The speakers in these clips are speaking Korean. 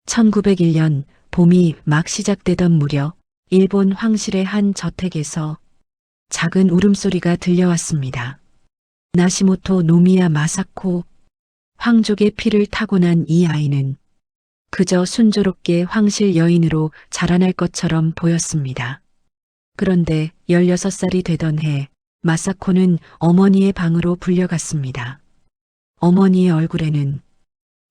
1901년 봄이 막 시작되던 무렵 일본 황실의 한 저택에서 작은 울음소리가 들려왔습니다. 나시모토 노미야 마사코, 황족의 피를 타고난 이 아이는 그저 순조롭게 황실 여인으로 자라날 것처럼 보였습니다. 그런데 16살이 되던 해 마사코는 어머니의 방으로 불려갔습니다. 어머니의 얼굴에는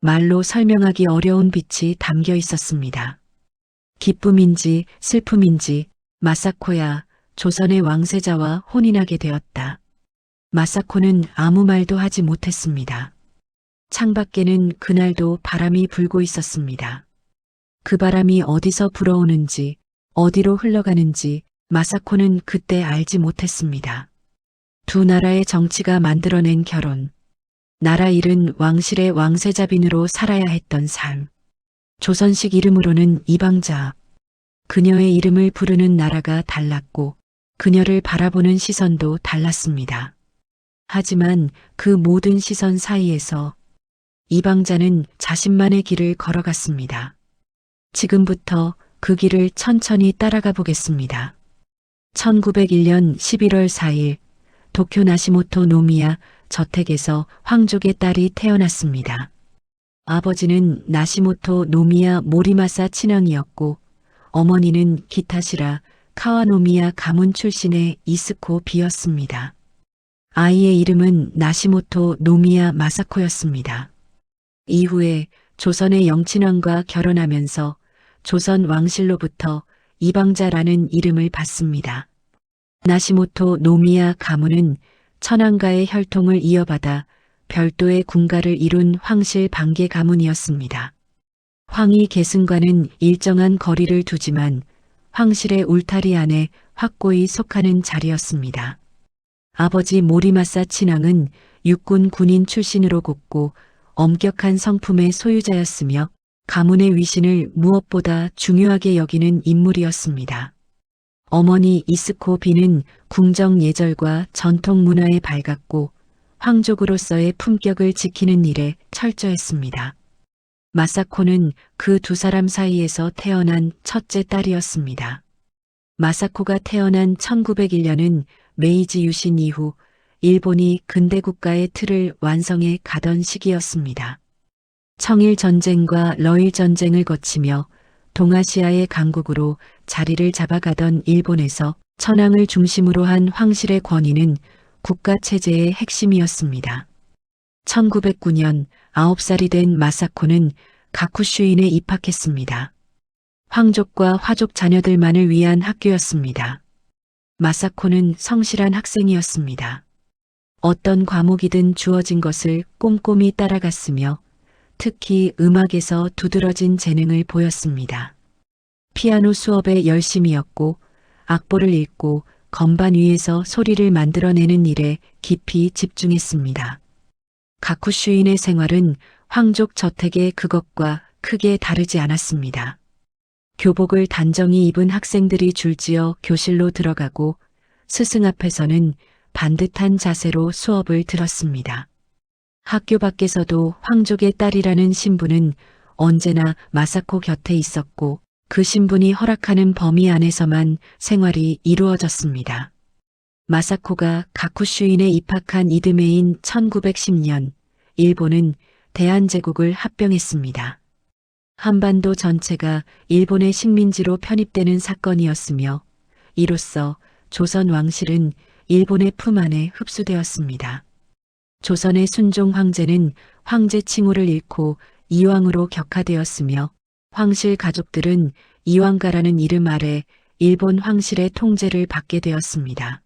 말로 설명하기 어려운 빛이 담겨 있었습니다. 기쁨인지 슬픔인지 마사코야 조선의 왕세자와 혼인하게 되었다. 마사코는 아무 말도 하지 못했습니다. 창밖에는 그날도 바람이 불고 있었습니다. 그 바람이 어디서 불어오는지 어디로 흘러가는지 마사코는 그때 알지 못했습니다. 두 나라의 정치가 만들어낸 결혼, 나라 잃은 왕실의 왕세자빈으로 살아야 했던 삶, 조선식 이름으로는 이방자, 그녀의 이름을 부르는 나라가 달랐고 그녀를 바라보는 시선도 달랐습니다. 하지만 그 모든 시선 사이에서 이방자는 자신만의 길을 걸어갔습니다. 지금부터 그 길을 천천히 따라가 보겠습니다. 1901년 11월 4일 도쿄 나시모토 노미야 저택에서 황족의 딸이 태어났습니다. 아버지는 나시모토 노미야 모리마사 친왕이었고 어머니는 기타시라 카와노미야 가문 출신의 이스코 비였습니다. 아이의 이름은 나시모토 노미야 마사코였습니다. 이후에 조선의 영친왕과 결혼하면서 조선 왕실로부터 이방자라는 이름을 받습니다. 나시모토 노미야 가문은 천황과의 혈통을 이어받아 별도의 군가를 이룬 황실 반계 가문이었습니다. 황희 계승과는 일정한 거리를 두지만 황실의 울타리 안에 확고히 속하는 자리였습니다. 아버지 모리마사 친왕은 육군 군인 출신으로 곱고 엄격한 성품의 소유자였으며 가문의 위신을 무엇보다 중요하게 여기는 인물이었습니다. 어머니 이스코 비는 궁정 예절과 전통 문화에 밝았고 황족으로서의 품격을 지키는 일에 철저했습니다. 마사코는 그 두 사람 사이에서 태어난 첫째 딸이었습니다. 마사코가 태어난 1901년은 메이지 유신 이후 일본이 근대 국가의 틀을 완성해 가던 시기였습니다. 청일 전쟁과 러일 전쟁을 거치며 동아시아의 강국으로 자리를 잡아가던 일본에서 천황을 중심으로 한 황실의 권위는 국가 체제의 핵심이었습니다. 1909년 9살이 된 마사코는 가쿠슈인에 입학했습니다. 황족과 화족 자녀들만을 위한 학교였습니다. 마사코는 성실한 학생이었습니다. 어떤 과목이든 주어진 것을 꼼꼼히 따라갔으며 특히 음악에서 두드러진 재능을 보였습니다. 피아노 수업에 열심이었고 악보를 읽고 건반 위에서 소리를 만들어내는 일에 깊이 집중했습니다. 가쿠슈인의 생활은 황족 저택의 그것과 크게 다르지 않았습니다. 교복을 단정히 입은 학생들이 줄지어 교실로 들어가고 스승 앞에서는 반듯한 자세로 수업을 들었습니다. 학교 밖에서도 황족의 딸이라는 신분은 언제나 마사코 곁에 있었고 그 신분이 허락하는 범위 안에서만 생활이 이루어졌습니다. 마사코가 가쿠슈인에 입학한 이듬해인 1910년 일본은 대한제국을 합병했습니다. 한반도 전체가 일본의 식민지로 편입되는 사건이었으며 이로써 조선 왕실은 일본의 품 안에 흡수되었습니다. 조선의 순종 황제는 황제 칭호를 잃고 이왕으로 격하되었으며 황실 가족들은 이왕가라는 이름 아래 일본 황실의 통제를 받게 되었습니다.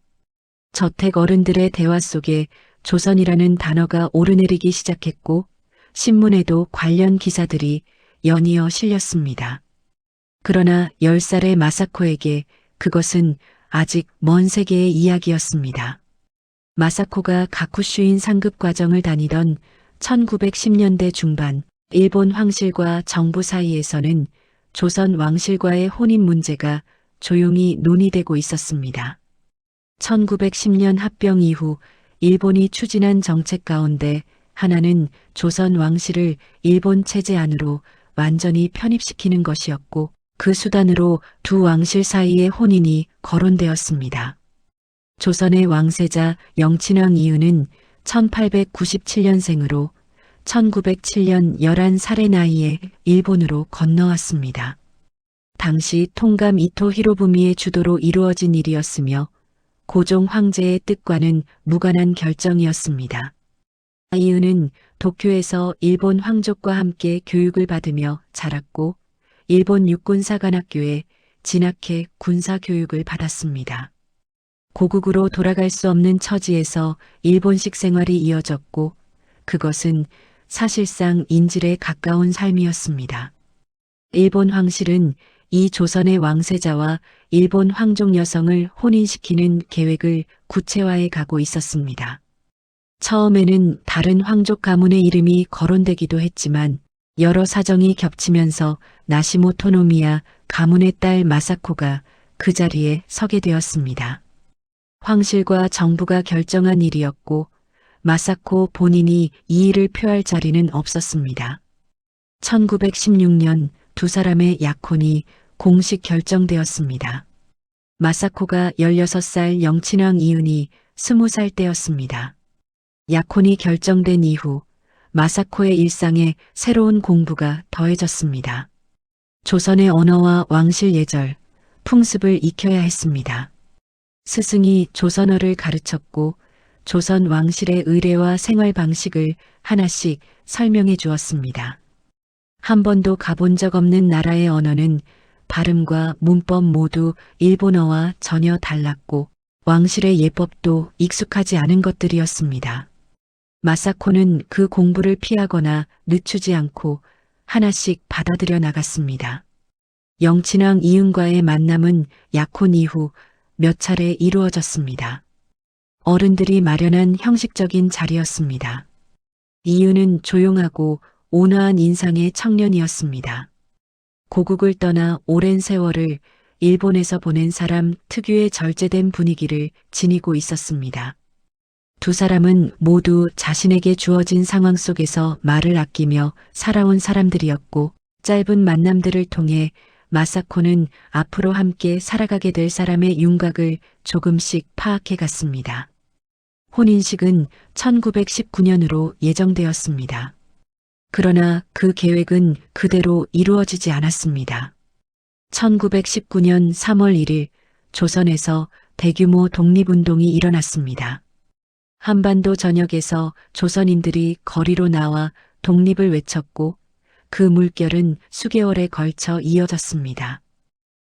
저택 어른들의 대화 속에 조선이라는 단어가 오르내리기 시작했고 신문에도 관련 기사들이 연이어 실렸습니다. 그러나 10살의 마사코에게 그것은 아직 먼 세계의 이야기였습니다. 마사코가 가쿠슈인 상급 과정을 다니던 1910년대 중반 일본 황실과 정부 사이에서는 조선 왕실과의 혼인 문제가 조용히 논의되고 있었습니다. 1910년 합병 이후 일본이 추진한 정책 가운데 하나는 조선 왕실을 일본 체제 안으로 완전히 편입시키는 것이었고 그 수단으로 두 왕실 사이의 혼인이 거론되었습니다. 조선의 왕세자 영친왕 이윤은 1897년생으로 1907년 11살의 나이에 일본으로 건너왔습니다. 당시 통감 이토 히로부미의 주도로 이루어진 일이었으며 고종 황제의 뜻과는 무관한 결정이었습니다. 이윤은 도쿄에서 일본 황족과 함께 교육을 받으며 자랐고 일본 육군사관학교에 진학해 군사교육을 받았습니다. 고국으로 돌아갈 수 없는 처지에서 일본식 생활이 이어졌고 그것은 사실상 인질에 가까운 삶이었습니다. 일본 황실은 이 조선의 왕세자와 일본 황족 여성을 혼인시키는 계획을 구체화해 가고 있었습니다. 처음에는 다른 황족 가문의 이름이 거론되기도 했지만 여러 사정이 겹치면서 나시모토 노미야 가문의 딸 마사코가 그 자리에 서게 되었습니다. 황실과 정부가 결정한 일이었고 마사코 본인이 이 일을 표할 자리는 없었습니다. 1916년 두 사람의 약혼이 공식 결정되었습니다. 마사코가 16살, 영친왕 이윤이 20살 때였습니다. 약혼이 결정된 이후 마사코의 일상에 새로운 공부가 더해졌습니다. 조선의 언어와 왕실 예절, 풍습을 익혀야 했습니다. 스승이 조선어를 가르쳤고 조선 왕실의 의례와 생활 방식을 하나씩 설명해 주었습니다. 한 번도 가본 적 없는 나라의 언어는 발음과 문법 모두 일본어와 전혀 달랐고 왕실의 예법도 익숙하지 않은 것들이었습니다. 마사코는 그 공부를 피하거나 늦추지 않고 하나씩 받아들여 나갔습니다. 영친왕 이윤과의 만남은 약혼 이후 몇 차례 이루어졌습니다. 어른들이 마련한 형식적인 자리였습니다. 이윤은 조용하고 온화한 인상의 청년이었습니다. 고국을 떠나 오랜 세월을 일본에서 보낸 사람 특유의 절제된 분위기를 지니고 있었습니다. 두 사람은 모두 자신에게 주어진 상황 속에서 말을 아끼며 살아온 사람들이었고 짧은 만남들을 통해 마사코는 앞으로 함께 살아가게 될 사람의 윤곽을 조금씩 파악해 갔습니다. 혼인식은 1919년으로 예정되었습니다. 그러나 그 계획은 그대로 이루어지지 않았습니다. 1919년 3월 1일 조선에서 대규모 독립운동이 일어났습니다. 한반도 전역에서 조선인들이 거리로 나와 독립을 외쳤고 그 물결은 수개월에 걸쳐 이어졌습니다.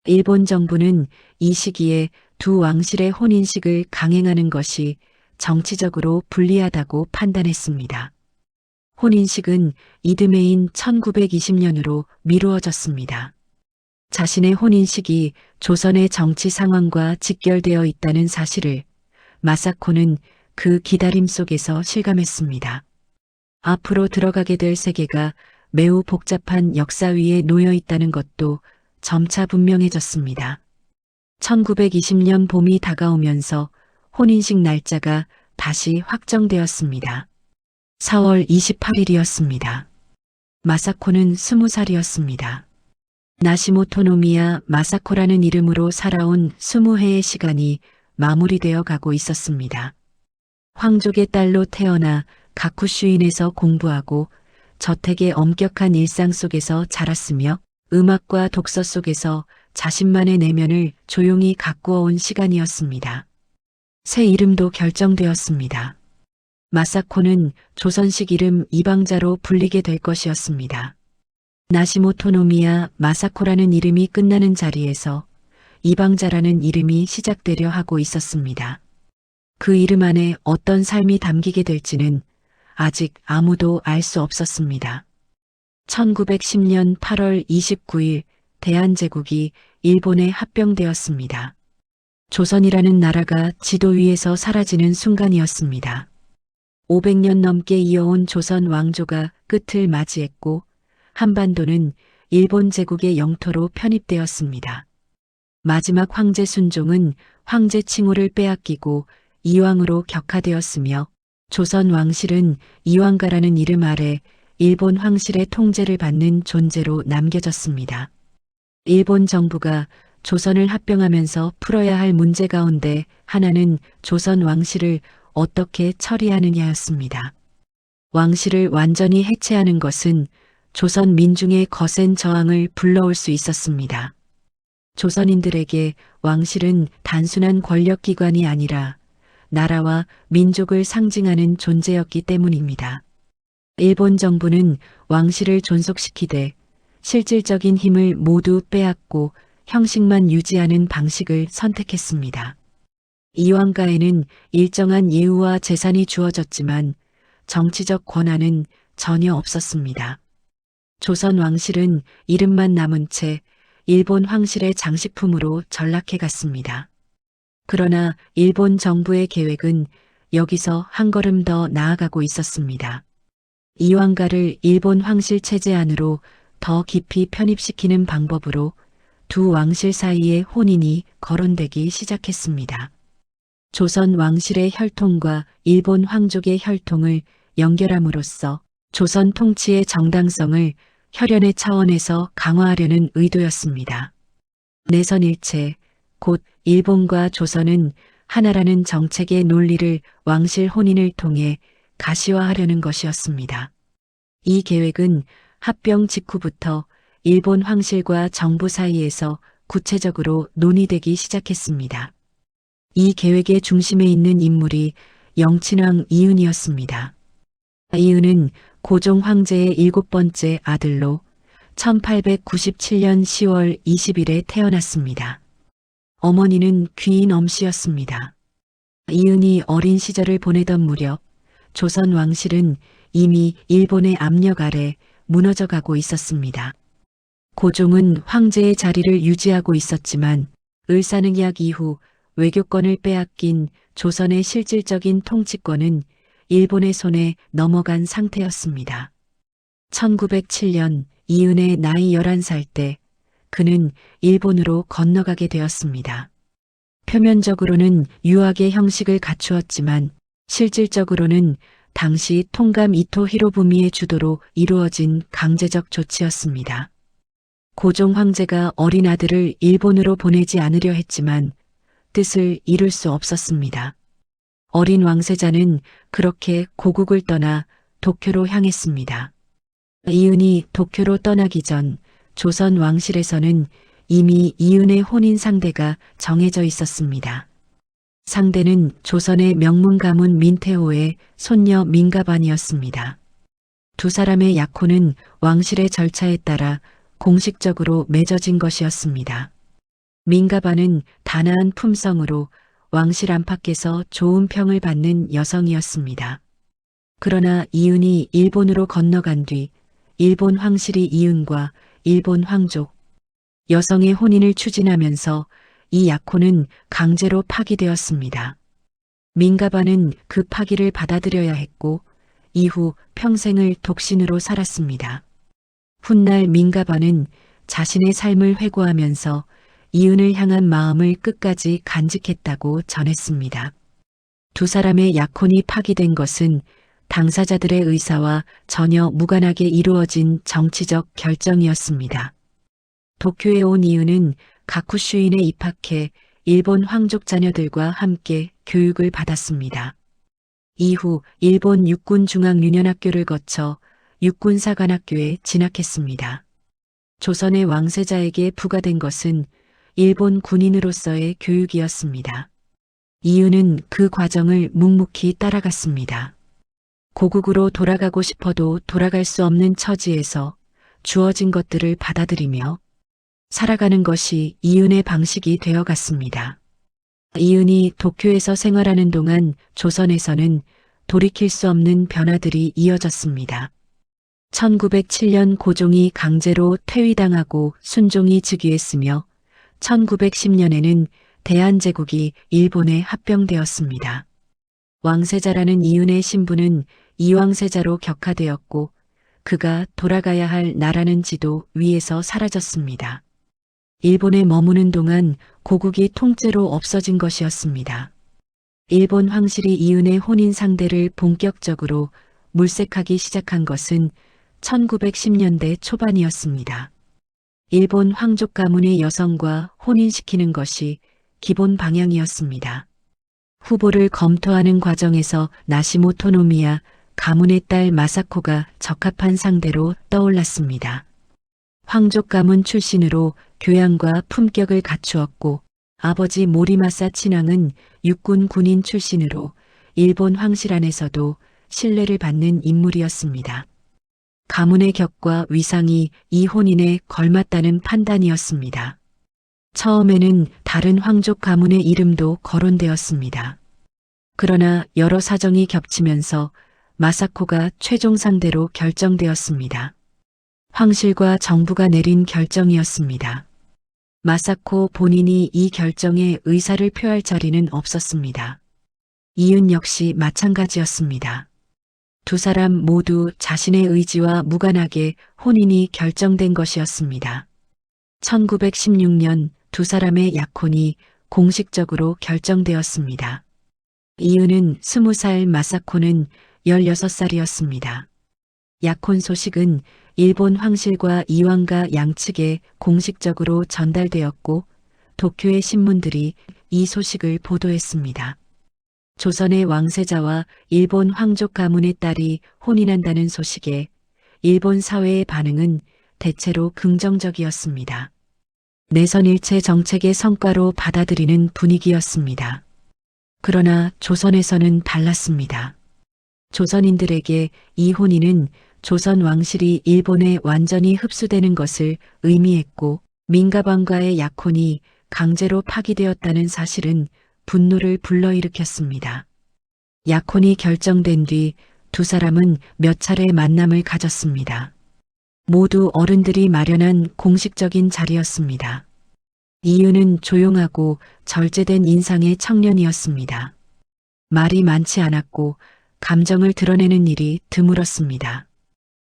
일본 정부는 이 시기에 두 왕실의 혼인식을 강행하는 것이 정치적으로 불리하다고 판단했습니다. 혼인식은 이듬해인 1920년으로 미루어졌습니다. 자신의 혼인식이 조선의 정치 상황과 직결되어 있다는 사실을 마사코는 그 기다림 속에서 실감했습니다. 앞으로 들어가게 될 세계가 매우 복잡한 역사 위에 놓여 있다는 것도 점차 분명해졌습니다. 1920년 봄이 다가오면서 혼인식 날짜가 다시 확정되었습니다. 4월 28일이었습니다. 마사코는 20살이었습니다. 나시모토 노미야 마사코라는 이름으로 살아온 20해의 시간이 마무리되어 가고 있었습니다. 황족의 딸로 태어나 가쿠슈인에서 공부하고 저택의 엄격한 일상 속에서 자랐으며 음악과 독서 속에서 자신만의 내면을 조용히 가꾸어온 시간이었습니다. 새 이름도 결정되었습니다. 마사코는 조선식 이름 이방자로 불리게 될 것이었습니다. 나시모토 노미야 마사코라는 이름이 끝나는 자리에서 이방자라는 이름이 시작되려 하고 있었습니다. 그 이름 안에 어떤 삶이 담기게 될지는 아직 아무도 알 수 없었습니다. 1910년 8월 29일 대한제국이 일본에 합병되었습니다. 조선이라는 나라가 지도 위에서 사라지는 순간이었습니다. 500년 넘게 이어온 조선 왕조가 끝을 맞이했고 한반도는 일본 제국의 영토로 편입되었습니다. 마지막 황제 순종은 황제 칭호를 빼앗기고 이왕으로 격하되었으며 조선 왕실은 이왕가라는 이름 아래 일본 황실의 통제를 받는 존재로 남겨졌습니다. 일본 정부가 조선을 합병하면서 풀어야 할 문제 가운데 하나는 조선 왕실을 어떻게 처리하느냐였습니다. 왕실을 완전히 해체하는 것은 조선 민중의 거센 저항을 불러올 수 있었습니다. 조선인들에게 왕실은 단순한 권력기관이 아니라 나라와 민족을 상징하는 존재였기 때문입니다. 일본 정부는 왕실을 존속시키되 실질적인 힘을 모두 빼앗고 형식만 유지하는 방식을 선택했습니다. 이 왕가에는 일정한 예우와 재산이 주어졌지만 정치적 권한은 전혀 없었습니다. 조선 왕실은 이름만 남은 채 일본 황실의 장식품으로 전락해 갔습니다. 그러나 일본 정부의 계획은 여기서 한 걸음 더 나아가고 있었습니다. 이 왕가를 일본 황실 체제 안으로 더 깊이 편입시키는 방법으로 두 왕실 사이에 혼인이 거론되기 시작했습니다. 조선 왕실의 혈통과 일본 황족의 혈통을 연결함으로써 조선 통치의 정당성을 혈연의 차원에서 강화하려는 의도였습니다. 내선일체, 곧 일본과 조선은 하나라는 정책의 논리를 왕실 혼인을 통해 가시화하려는 것이었습니다. 이 계획은 합병 직후부터 일본 황실과 정부 사이에서 구체적으로 논의되기 시작했습니다. 이 계획의 중심에 있는 인물이 영친왕 이은이었습니다. 이은은 고종 황제의 7번째 아들로 1897년 10월 20일에 태어났습니다. 어머니는 귀인 엄씨였습니다. 이은이 어린 시절을 보내던 무렵 조선 왕실은 이미 일본의 압력 아래 무너져 가고 있었습니다. 고종은 황제의 자리를 유지하고 있었지만 을사능약 이후 외교권을 빼앗긴 조선의 실질적인 통치권은 일본의 손에 넘어간 상태였습니다. 1907년 이은의 나이 11살 때 그는 일본으로 건너가게 되었습니다. 표면적으로는 유학의 형식을 갖추었지만 실질적으로는 당시 통감 이토 히로부미의 주도로 이루어진 강제적 조치였습니다. 고종 황제가 어린 아들을 일본으로 보내지 않으려 했지만 뜻을 이룰 수 없었습니다. 어린 왕세자는 그렇게 고국을 떠나 도쿄로 향했습니다. 이은이 도쿄로 떠나기 전 조선 왕실에서는 이미 이은의 혼인 상대가 정해져 있었습니다. 상대는 조선의 명문 가문 민태호의 손녀 민가반이었습니다. 두 사람의 약혼은 왕실의 절차에 따라 공식적으로 맺어진 것이었습니다. 민가반은 단아한 품성으로 왕실 안팎에서 좋은 평을 받는 여성이었습니다. 그러나 이은이 일본으로 건너간 뒤 일본 황실이 이은과 일본 황족, 여성의 혼인을 추진하면서 이 약혼은 강제로 파기되었습니다. 민가반은 그 파기를 받아들여야 했고 이후 평생을 독신으로 살았습니다. 훗날 민가반은 자신의 삶을 회고하면서 이은을 향한 마음을 끝까지 간직했다고 전했습니다. 두 사람의 약혼이 파기된 것은 당사자들의 의사와 전혀 무관하게 이루어진 정치적 결정이었습니다. 도쿄에 온 이은은 가쿠슈인에 입학해 일본 황족 자녀들과 함께 교육을 받았습니다. 이후 일본 육군중앙유년학교를 거쳐 육군사관학교에 진학했습니다. 조선의 왕세자에게 부과된 것은 일본 군인으로서의 교육이었습니다. 이은은 그 과정을 묵묵히 따라갔습니다. 고국으로 돌아가고 싶어도 돌아갈 수 없는 처지에서 주어진 것들을 받아들이며 살아가는 것이 이은의 방식이 되어갔습니다. 이은이 도쿄에서 생활하는 동안 조선에서는 돌이킬 수 없는 변화들이 이어졌습니다. 1907년 고종이 강제로 퇴위당하고 순종이 즉위했으며 1910년에는 대한제국이 일본에 합병되었습니다. 왕세자라는 이은의 신분은 이왕세자로 격화되었고 그가 돌아가야 할 나라는 지도 위에서 사라졌습니다. 일본에 머무는 동안 고국이 통째로 없어진 것이었습니다. 일본 황실이 이은의 혼인 상대를 본격적으로 물색하기 시작한 것은 1910년대 초반이었습니다. 일본 황족 가문의 여성과 혼인시키는 것이 기본 방향이었습니다. 후보를 검토하는 과정에서 나시모 토노미야 가문의 딸 마사코가 적합한 상대로 떠올랐습니다. 황족 가문 출신으로 교양과 품격을 갖추었고 아버지 모리마사 친왕은 육군 군인 출신으로 일본 황실 안에서도 신뢰를 받는 인물이었습니다. 가문의 격과 위상이 이 혼인에 걸맞다는 판단이었습니다. 처음에는 다른 황족 가문의 이름도 거론되었습니다. 그러나 여러 사정이 겹치면서 마사코가 최종 상대로 결정되었습니다. 황실과 정부가 내린 결정이었습니다. 마사코 본인이 이 결정에 의사를 표할 자리는 없었습니다. 이윤 역시 마찬가지였습니다. 두 사람 모두 자신의 의지와 무관하게 혼인이 결정된 것이었습니다. 1916년 두 사람의 약혼이 공식적으로 결정되었습니다. 이유는 20살, 마사코는 16살이었습니다. 약혼 소식은 일본 황실과 이왕가 양측에 공식적으로 전달되었고 도쿄의 신문들이 이 소식을 보도했습니다. 조선의 왕세자와 일본 황족 가문의 딸이 혼인한다는 소식에 일본 사회의 반응은 대체로 긍정적이었습니다. 내선일체 정책의 성과로 받아들이는 분위기였습니다. 그러나 조선에서는 달랐습니다. 조선인들에게 이 혼인은 조선 왕실이 일본에 완전히 흡수되는 것을 의미했고 민가방과의 약혼이 강제로 파기되었다는 사실은 분노를 불러일으켰습니다. 약혼이 결정된 뒤 두 사람은 몇 차례 만남을 가졌습니다. 모두 어른들이 마련한 공식적인 자리였습니다. 이유는 조용하고 절제된 인상의 청년이었습니다. 말이 많지 않았고 감정을 드러내는 일이 드물었습니다.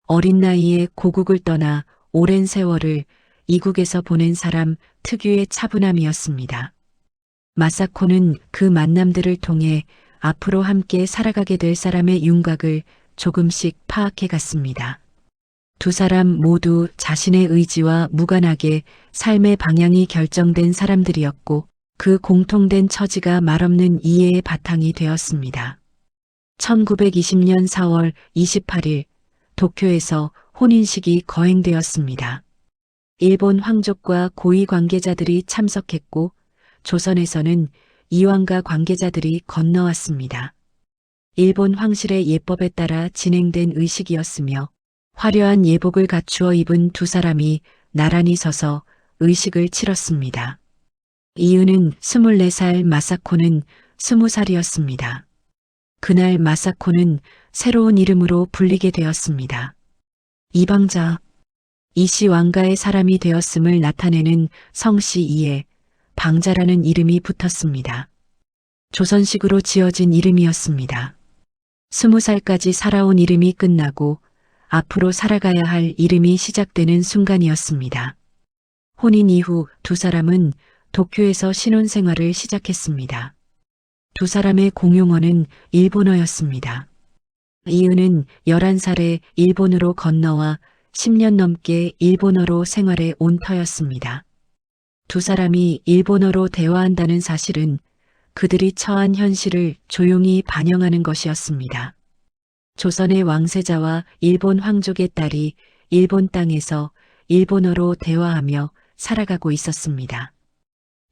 어린 나이에 고국을 떠나 오랜 세월을 이국에서 보낸 사람 특유의 차분함이었습니다. 마사코는 그 만남들을 통해 앞으로 함께 살아가게 될 사람의 윤곽을 조금씩 파악해 갔습니다. 두 사람 모두 자신의 의지와 무관하게 삶의 방향이 결정된 사람들이었고 그 공통된 처지가 말없는 이해의 바탕이 되었습니다. 1920년 4월 28일 도쿄에서 혼인식이 거행되었습니다. 일본 황족과 고위 관계자들이 참석했고 조선에서는 이왕가 관계자들이 건너왔습니다. 일본 황실의 예법에 따라 진행된 의식이었으며 화려한 예복을 갖추어 입은 두 사람이 나란히 서서 의식을 치렀습니다. 이유는 24살, 마사코는 20살이었습니다. 그날 마사코는 새로운 이름으로 불리게 되었습니다. 이방자, 이씨 왕가의 사람이 되었음을 나타내는 성씨 이에 방자라는 이름이 붙었습니다. 조선식으로 지어진 이름이었습니다. 20살까지 살아온 이름이 끝나고 앞으로 살아가야 할 이름이 시작되는 순간이었습니다. 혼인 이후 두 사람은 도쿄에서 신혼생활을 시작했습니다. 두 사람의 공용어는 일본어였습니다. 이유는 11살에 일본으로 건너와 10년 넘게 일본어로 생활해 온 터였습니다. 두 사람이 일본어로 대화한다는 사실은 그들이 처한 현실을 조용히 반영하는 것이었습니다. 조선의 왕세자와 일본 황족의 딸이 일본 땅에서 일본어로 대화하며 살아가고 있었습니다.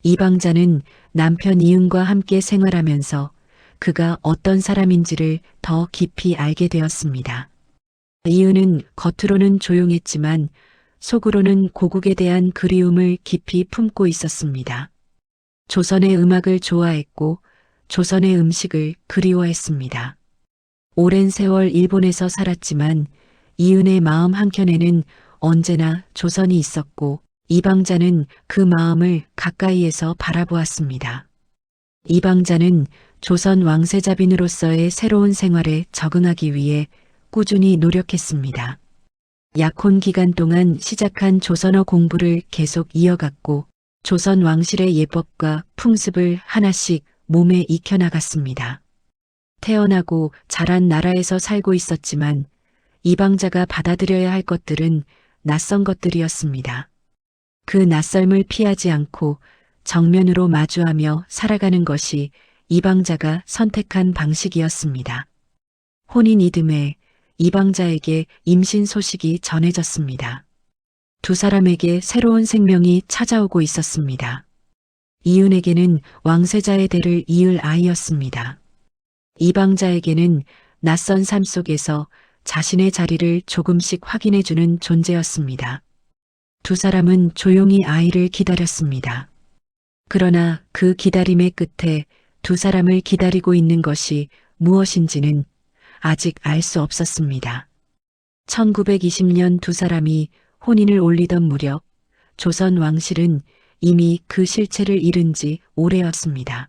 이방자는 남편 이응과 함께 생활하면서 그가 어떤 사람인지를 더 깊이 알게 되었습니다. 이응은 겉으로는 조용했지만 속으로는 고국에 대한 그리움을 깊이 품고 있었습니다. 조선의 음악을 좋아했고 조선의 음식을 그리워했습니다. 오랜 세월 일본에서 살았지만 이은의 마음 한켠에는 언제나 조선이 있었고 이방자는 그 마음을 가까이에서 바라보았습니다. 이방자는 조선 왕세자빈으로서의 새로운 생활에 적응하기 위해 꾸준히 노력했습니다. 약혼 기간 동안 시작한 조선어 공부를 계속 이어갔고 조선 왕실의 예법과 풍습을 하나씩 몸에 익혀나갔습니다. 태어나고 자란 나라에서 살고 있었지만 이방자가 받아들여야 할 것들은 낯선 것들이었습니다. 그 낯설음을 피하지 않고 정면으로 마주하며 살아가는 것이 이방자가 선택한 방식이었습니다. 혼인 이듬해 이방자에게 임신 소식이 전해졌습니다. 두 사람에게 새로운 생명이 찾아오고 있었습니다. 이윤에게는 왕세자의 대를 이을 아이였습니다. 이방자에게는 낯선 삶 속에서 자신의 자리를 조금씩 확인해주는 존재였습니다. 두 사람은 조용히 아이를 기다렸습니다. 그러나 그 기다림의 끝에 두 사람을 기다리고 있는 것이 무엇인지는 아직 알 수 없었습니다. 1920년 두 사람이 혼인을 올리던 무렵 조선 왕실은 이미 그 실체를 잃은 지 오래였습니다.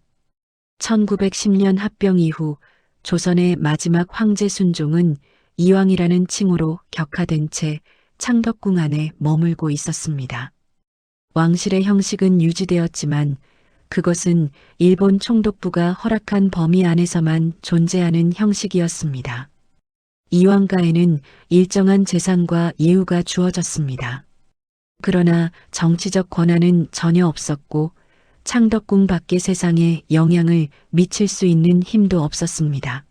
1910년 합병 이후 조선의 마지막 황제 순종은 이왕이라는 칭호로 격하된 채 창덕궁 안에 머물고 있었습니다. 왕실의 형식은 유지되었지만 그것은 일본 총독부가 허락한 범위 안에서만 존재하는 형식이었습니다. 이왕가에는 일정한 재산과 예우가 주어졌습니다. 그러나 정치적 권한은 전혀 없었고 창덕궁 밖의 세상에 영향을 미칠 수 있는 힘도 없었습니다.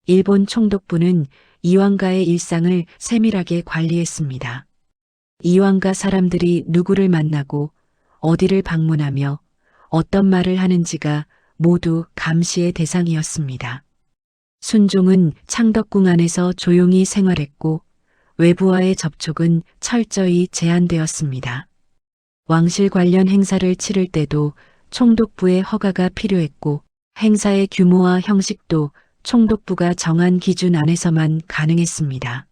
일본 총독부는 이왕가의 일상을 세밀하게 관리했습니다. 이왕가 사람들이 누구를 만나고 어디를 방문하며 어떤 말을 하는지가 모두 감시의 대상이었습니다. 순종은 창덕궁 안에서 조용히 생활했고 외부와의 접촉은 철저히 제한되었습니다. 왕실 관련 행사를 치를 때도 총독부의 허가가 필요했고 행사의 규모와 형식도 총독부가 정한 기준 안에서만 가능했습니다.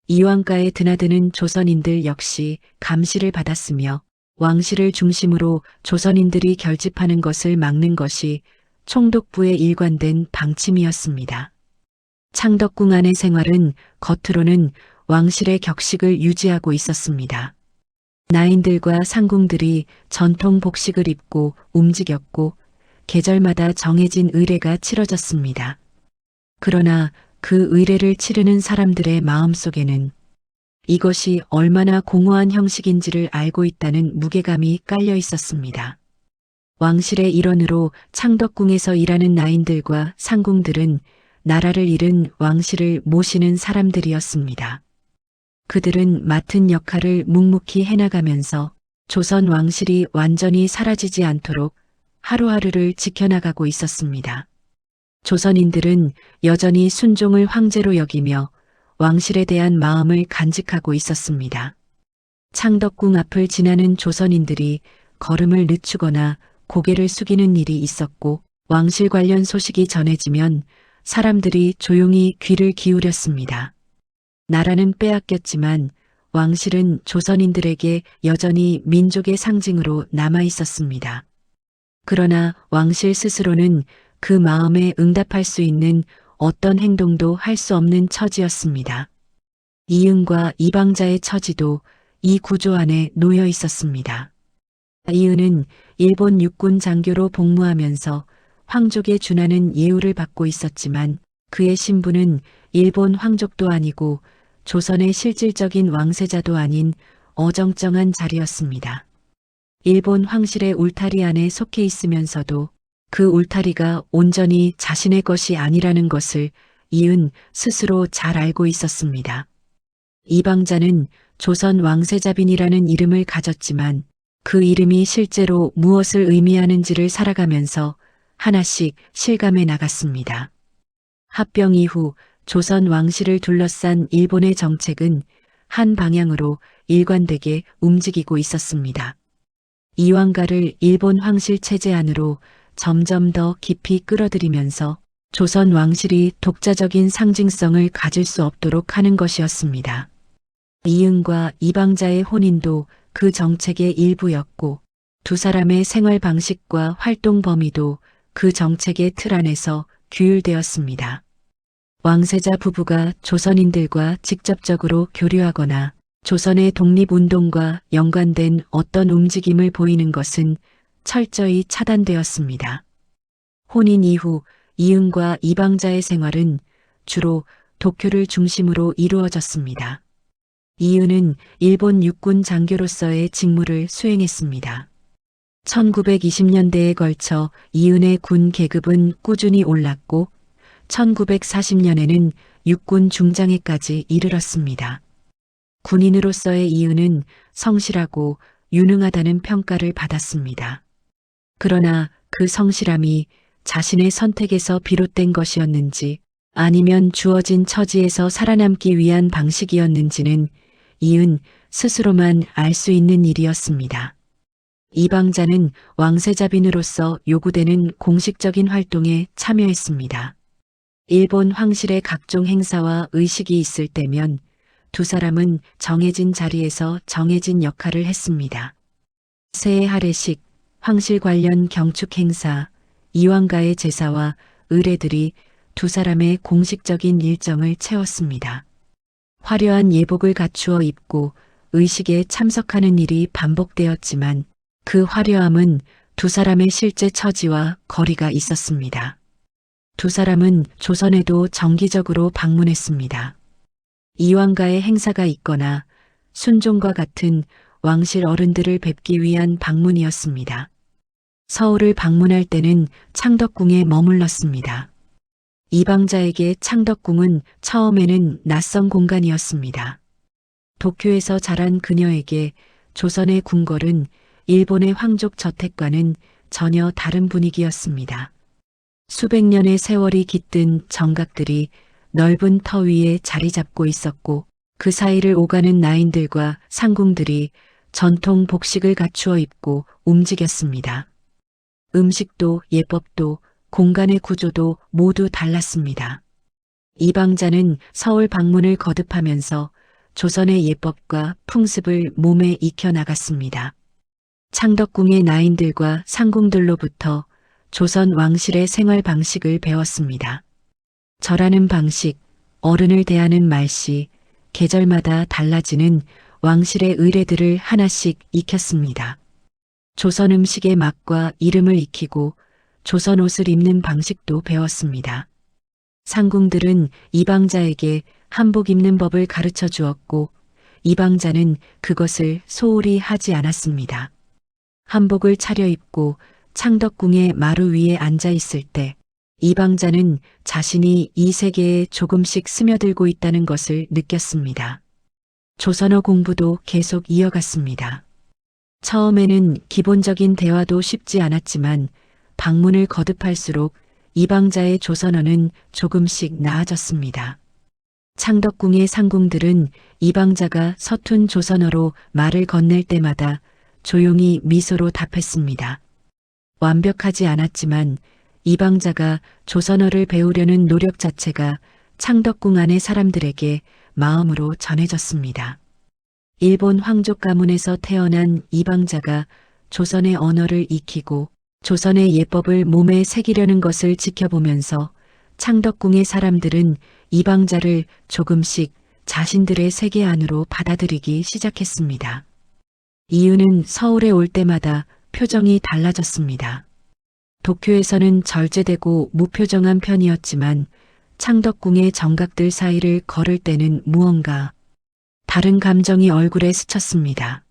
이왕가에 드나드는 조선인들 역시 감시를 받았으며 왕실을 중심으로 조선인들이 결집하는 것을 막는 것이 총독부의 일관된 방침이었습니다. 창덕궁 안의 생활은 겉으로는 왕실의 격식을 유지하고 있었습니다. 나인들과 상궁들이 전통 복식을 입고 움직였고 계절마다 정해진 의례가 치러졌습니다. 그러나 그 의례를 치르는 사람들의 마음속에는 이것이 얼마나 공허한 형식인지를 알고 있다는 무게감이 깔려 있었습니다. 왕실의 일원으로 창덕궁에서 일하는 나인들과 상궁들은 나라를 잃은 왕실을 모시는 사람들이었습니다. 그들은 맡은 역할을 묵묵히 해나가면서 조선 왕실이 완전히 사라지지 않도록 하루하루를 지켜나가고 있었습니다. 조선인들은 여전히 순종을 황제로 여기며 왕실에 대한 마음을 간직하고 있었습니다. 창덕궁 앞을 지나는 조선인들이 걸음을 늦추거나 고개를 숙이는 일이 있었고 왕실 관련 소식이 전해지면 사람들이 조용히 귀를 기울였습니다. 나라는 빼앗겼지만 왕실은 조선인들에게 여전히 민족의 상징으로 남아 있었습니다. 그러나 왕실 스스로는 그 마음에 응답할 수 있는 어떤 행동도 할 수 없는 처지였습니다. 이은과 이방자의 처지도 이 구조 안에 놓여 있었습니다. 이은은 일본 육군 장교로 복무하면서 황족에 준하는 예우를 받고 있었지만 그의 신분은 일본 황족도 아니고 조선의 실질적인 왕세자도 아닌 어정쩡한 자리였습니다. 일본 황실의 울타리 안에 속해 있으면서도 그 울타리가 온전히 자신의 것이 아니라는 것을 이은 스스로 잘 알고 있었습니다. 이방자는 조선 왕세자빈이라는 이름을 가졌지만 그 이름이 실제로 무엇을 의미하는지를 살아가면서 하나씩 실감해 나갔습니다. 합병 이후 조선 왕실을 둘러싼 일본의 정책은 한 방향으로 일관되게 움직이고 있었습니다. 이왕가를 일본 황실 체제 안으로 점점 더 깊이 끌어들이면서 조선 왕실이 독자적인 상징성을 가질 수 없도록 하는 것이었습니다. 이응과 이방자의 혼인도 그 정책의 일부였고 두 사람의 생활 방식과 활동 범위도 그 정책의 틀 안에서 규율되었습니다. 왕세자 부부가 조선인들과 직접적으로 교류하거나 조선의 독립운동과 연관된 어떤 움직임을 보이는 것은 철저히 차단되었습니다. 혼인 이후 이응과 이방자의 생활은 주로 도쿄를 중심으로 이루어졌습니다. 이유는 일본 육군 장교로서의 직무를 수행했습니다. 1920년대에 걸쳐 이은의 군 계급은 꾸준히 올랐고 1940년에는 육군 중장에까지 이르렀습니다. 군인으로서의 이은은 성실하고 유능하다는 평가를 받았습니다. 그러나 그 성실함이 자신의 선택에서 비롯된 것이었는지 아니면 주어진 처지에서 살아남기 위한 방식이었는지는 이은 스스로만 알 수 있는 일이었습니다. 이방자는 왕세자빈으로서 요구되는 공식적인 활동에 참여했습니다. 일본 황실의 각종 행사와 의식이 있을 때면 두 사람은 정해진 자리에서 정해진 역할을 했습니다. 새해 할애식, 황실 관련 경축 행사, 이왕가의 제사와 의례들이 두 사람의 공식적인 일정을 채웠습니다. 화려한 예복을 갖추어 입고 의식에 참석하는 일이 반복되었지만 그 화려함은 두 사람의 실제 처지와 거리가 있었습니다. 두 사람은 조선에도 정기적으로 방문했습니다. 이왕가의 행사가 있거나 순종과 같은 왕실 어른들을 뵙기 위한 방문이었습니다. 서울을 방문할 때는 창덕궁에 머물렀습니다. 이방자에게 창덕궁은 처음에는 낯선 공간이었습니다. 도쿄에서 자란 그녀에게 조선의 궁궐은 일본의 황족 저택과는 전혀 다른 분위기였습니다. 수백 년의 세월이 깃든 정각들이 넓은 터 위에 자리 잡고 있었고 그 사이를 오가는 나인들과 상궁들이 전통 복식을 갖추어 입고 움직였습니다. 음식도 예법도 공간의 구조도 모두 달랐습니다. 이방자는 서울 방문을 거듭하면서 조선의 예법과 풍습을 몸에 익혀 나갔습니다. 창덕궁의 나인들과 상궁들로부터 조선 왕실의 생활 방식을 배웠습니다. 절하는 방식, 어른을 대하는 말씨, 계절마다 달라지는 왕실의 의례들을 하나씩 익혔습니다. 조선 음식의 맛과 이름을 익히고 조선 옷을 입는 방식도 배웠습니다. 상궁들은 이방자에게 한복 입는 법을 가르쳐 주었고 이방자는 그것을 소홀히 하지 않았습니다. 한복을 차려입고 창덕궁의 마루 위에 앉아 있을 때 이방자는 자신이 이 세계에 조금씩 스며들고 있다는 것을 느꼈습니다. 조선어 공부도 계속 이어갔습니다. 처음에는 기본적인 대화도 쉽지 않았지만 방문을 거듭할수록 이방자의 조선어는 조금씩 나아졌습니다. 창덕궁의 상궁들은 이방자가 서툰 조선어로 말을 건넬 때마다 조용히 미소로 답했습니다. 완벽하지 않았지만 이방자가 조선어를 배우려는 노력 자체가 창덕궁 안의 사람들에게 마음으로 전해졌습니다. 일본 황족 가문에서 태어난 이방자가 조선의 언어를 익히고 조선의 예법을 몸에 새기려는 것을 지켜보면서 창덕궁의 사람들은 이방자를 조금씩 자신들의 세계 안으로 받아들이기 시작했습니다. 이유는 서울에 올 때마다 표정이 달라졌습니다. 도쿄에서는 절제되고 무표정한 편이었지만 창덕궁의 정각들 사이를 걸을 때는 무언가 다른 감정이 얼굴에 스쳤습니다.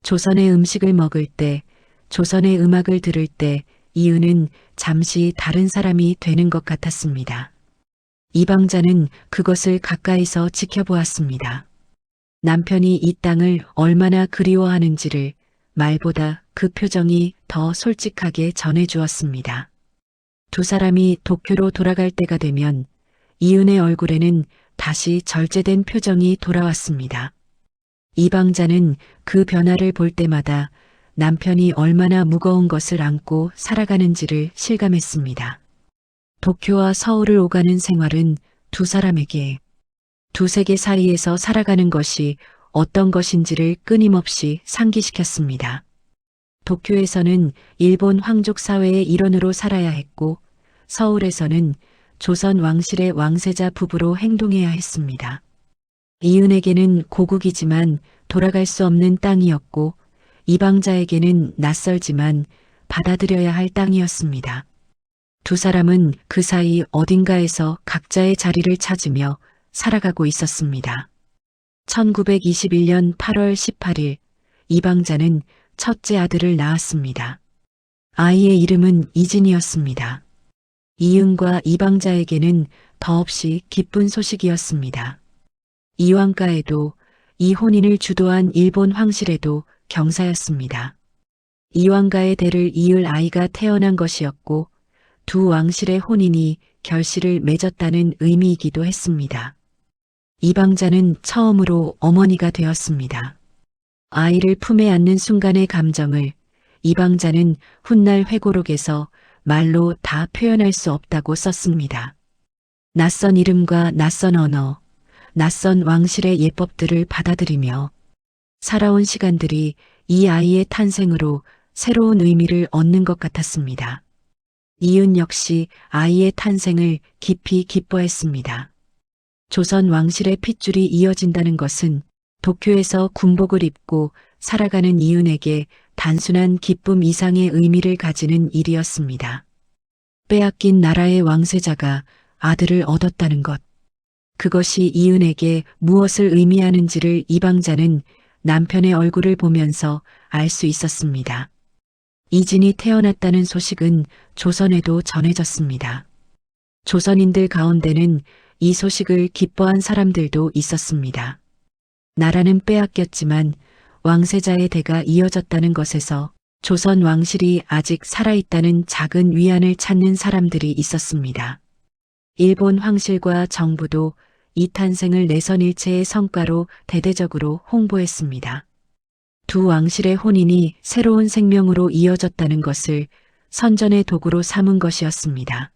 조선의 음식을 먹을 때, 조선의 음악을 들을 때 이유는 잠시 다른 사람이 되는 것 같았습니다. 이방자는 그것을 가까이서 지켜보았습니다. 남편이 이 땅을 얼마나 그리워하는지를 말보다 그 표정이 더 솔직하게 전해주었습니다. 두 사람이 도쿄로 돌아갈 때가 되면 이은의 얼굴에는 다시 절제된 표정이 돌아왔습니다. 이방자는 그 변화를 볼 때마다 남편이 얼마나 무거운 것을 안고 살아가는지를 실감했습니다. 도쿄와 서울을 오가는 생활은 두 사람에게 두 세계 사이에서 살아가는 것이 어떤 것인지를 끊임없이 상기시켰습니다. 도쿄에서는 일본 황족 사회의 일원으로 살아야 했고 서울에서는 조선 왕실의 왕세자 부부로 행동해야 했습니다. 이은에게는 고국이지만 돌아갈 수 없는 땅이었고 이방자에게는 낯설지만 받아들여야 할 땅이었습니다. 두 사람은 그 사이 어딘가에서 각자의 자리를 찾으며 살아가고 있었습니다. 1921년 8월 18일 이방자는 첫째 아들을 낳았습니다. 아이의 이름은 이진이었습니다. 이은과 이방자에게는 더없이 기쁜 소식이었습니다. 이왕가에도 이 혼인을 주도한 일본 황실에도 경사였습니다. 이왕가의 대를 이을 아이가 태어난 것이었고 두 왕실의 혼인이 결실을 맺었다는 의미이기도 했습니다. 이방자는 처음으로 어머니가 되었습니다. 아이를 품에 안는 순간의 감정을 이방자는 훗날 회고록에서 말로 다 표현할 수 없다고 썼습니다. 낯선 이름과 낯선 언어, 낯선 왕실의 예법들을 받아들이며 살아온 시간들이 이 아이의 탄생으로 새로운 의미를 얻는 것 같았습니다. 이은 역시 아이의 탄생을 깊이 기뻐했습니다. 조선 왕실의 핏줄이 이어진다는 것은 도쿄에서 군복을 입고 살아가는 이은에게 단순한 기쁨 이상의 의미를 가지는 일이었습니다. 빼앗긴 나라의 왕세자가 아들을 얻었다는 것. 그것이 이은에게 무엇을 의미하는지를 이방자는 남편의 얼굴을 보면서 알 수 있었습니다. 이진이 태어났다는 소식은 조선에도 전해졌습니다. 조선인들 가운데는 이 소식을 기뻐한 사람들도 있었습니다. 나라는 빼앗겼지만 왕세자의 대가 이어졌다는 것에서 조선 왕실이 아직 살아있다는 작은 위안을 찾는 사람들이 있었습니다. 일본 황실과 정부도 이 탄생을 내선일체의 성과로 대대적으로 홍보했습니다. 두 왕실의 혼인이 새로운 생명으로 이어졌다는 것을 선전의 도구로 삼은 것이었습니다.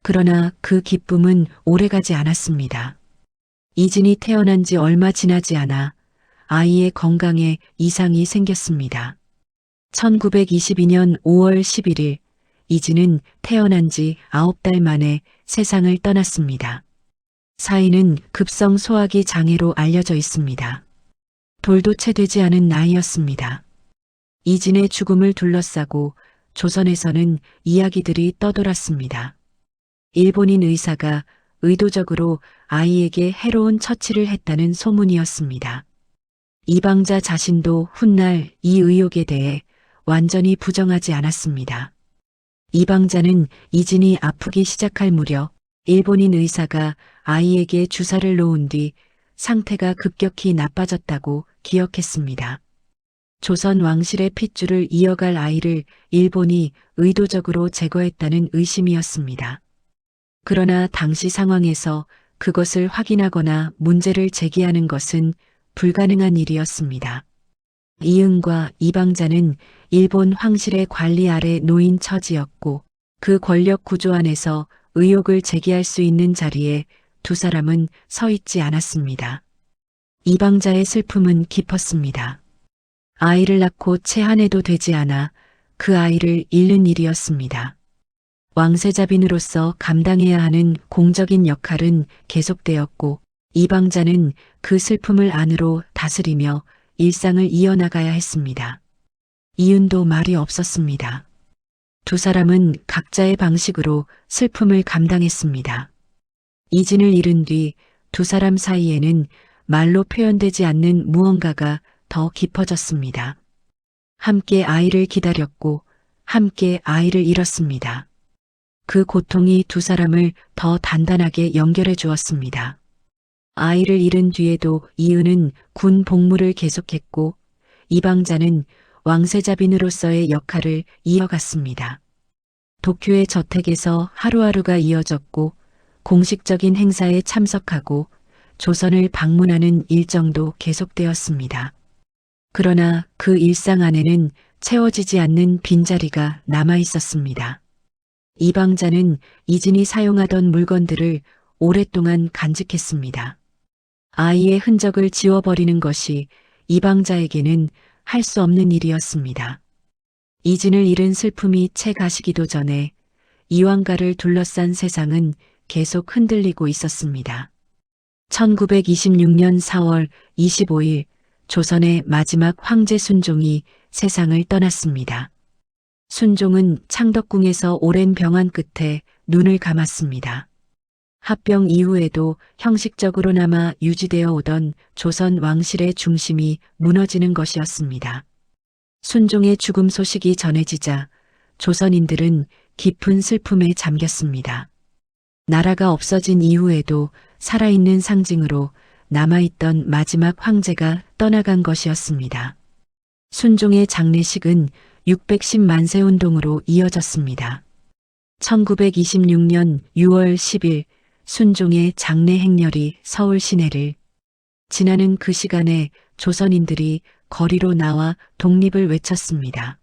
그러나 그 기쁨은 오래가지 않았습니다. 이진이 태어난 지 얼마 지나지 않아 아이의 건강에 이상이 생겼습니다. 1922년 5월 11일 이진은 태어난 지 9달 만에 세상을 떠났습니다. 사인은 급성 소화기 장애로 알려져 있습니다. 돌도 채 되지 않은 나이였습니다. 이진의 죽음을 둘러싸고 조선에서는 이야기들이 떠돌았습니다. 일본인 의사가 의도적으로 아이에게 해로운 처치를 했다는 소문이었습니다. 이방자 자신도 훗날 이 의혹에 대해 완전히 부정하지 않았습니다. 이방자는 이진이 아프기 시작할 무렵 일본인 의사가 아이에게 주사를 놓은 뒤 상태가 급격히 나빠졌다고 기억했습니다. 조선 왕실의 핏줄을 이어갈 아이를 일본이 의도적으로 제거했다는 의심이었습니다. 그러나 당시 상황에서 그것을 확인하거나 문제를 제기하는 것은 불가능한 일이었습니다. 이응과 이방자는 일본 황실의 관리 아래 놓인 처지였고 그 권력 구조 안에서 의혹을 제기할 수 있는 자리에 두 사람은 서 있지 않았습니다. 이방자의 슬픔은 깊었습니다. 아이를 낳고 채 한 해도 되지 않아 그 아이를 잃는 일이었습니다. 왕세자빈으로서 감당해야 하는 공적인 역할은 계속되었고 이방자는 그 슬픔을 안으로 다스리며 일상을 이어나가야 했습니다. 이은도 말이 없었습니다. 두 사람은 각자의 방식으로 슬픔을 감당했습니다. 이진을 잃은 뒤 두 사람 사이에는 말로 표현되지 않는 무언가가 더 깊어졌습니다. 함께 아이를 기다렸고 함께 아이를 잃었습니다. 그 고통이 두 사람을 더 단단하게 연결해 주었습니다. 아이를 잃은 뒤에도 이은은 군 복무를 계속했고 이방자는 왕세자빈으로서의 역할을 이어갔습니다. 도쿄의 저택에서 하루하루가 이어졌고 공식적인 행사에 참석하고 조선을 방문하는 일정도 계속되었습니다. 그러나 그 일상 안에는 채워지지 않는 빈자리가 남아 있었습니다. 이방자는 이진이 사용하던 물건들을 오랫동안 간직했습니다. 아이의 흔적을 지워버리는 것이 이방자에게는 할 수 없는 일이었습니다. 이진을 잃은 슬픔이 채 가시기도 전에 이왕가를 둘러싼 세상은 계속 흔들리고 있었습니다. 1926년 4월 25일 조선의 마지막 황제 순종이 세상을 떠났습니다. 순종은 창덕궁에서 오랜 병환 끝에 눈을 감았습니다. 합병 이후에도 형식적으로나마 유지되어 오던 조선 왕실의 중심이 무너지는 것이었습니다. 순종의 죽음 소식이 전해지자 조선인들은 깊은 슬픔에 잠겼습니다. 나라가 없어진 이후에도 살아있는 상징으로 남아있던 마지막 황제가 떠나간 것이었습니다. 순종의 장례식은 610만세 운동으로 이어졌습니다. 1926년 6월 10일 순종의 장례 행렬이 서울 시내를 지나는 그 시간에 조선인들이 거리로 나와 독립을 외쳤습니다.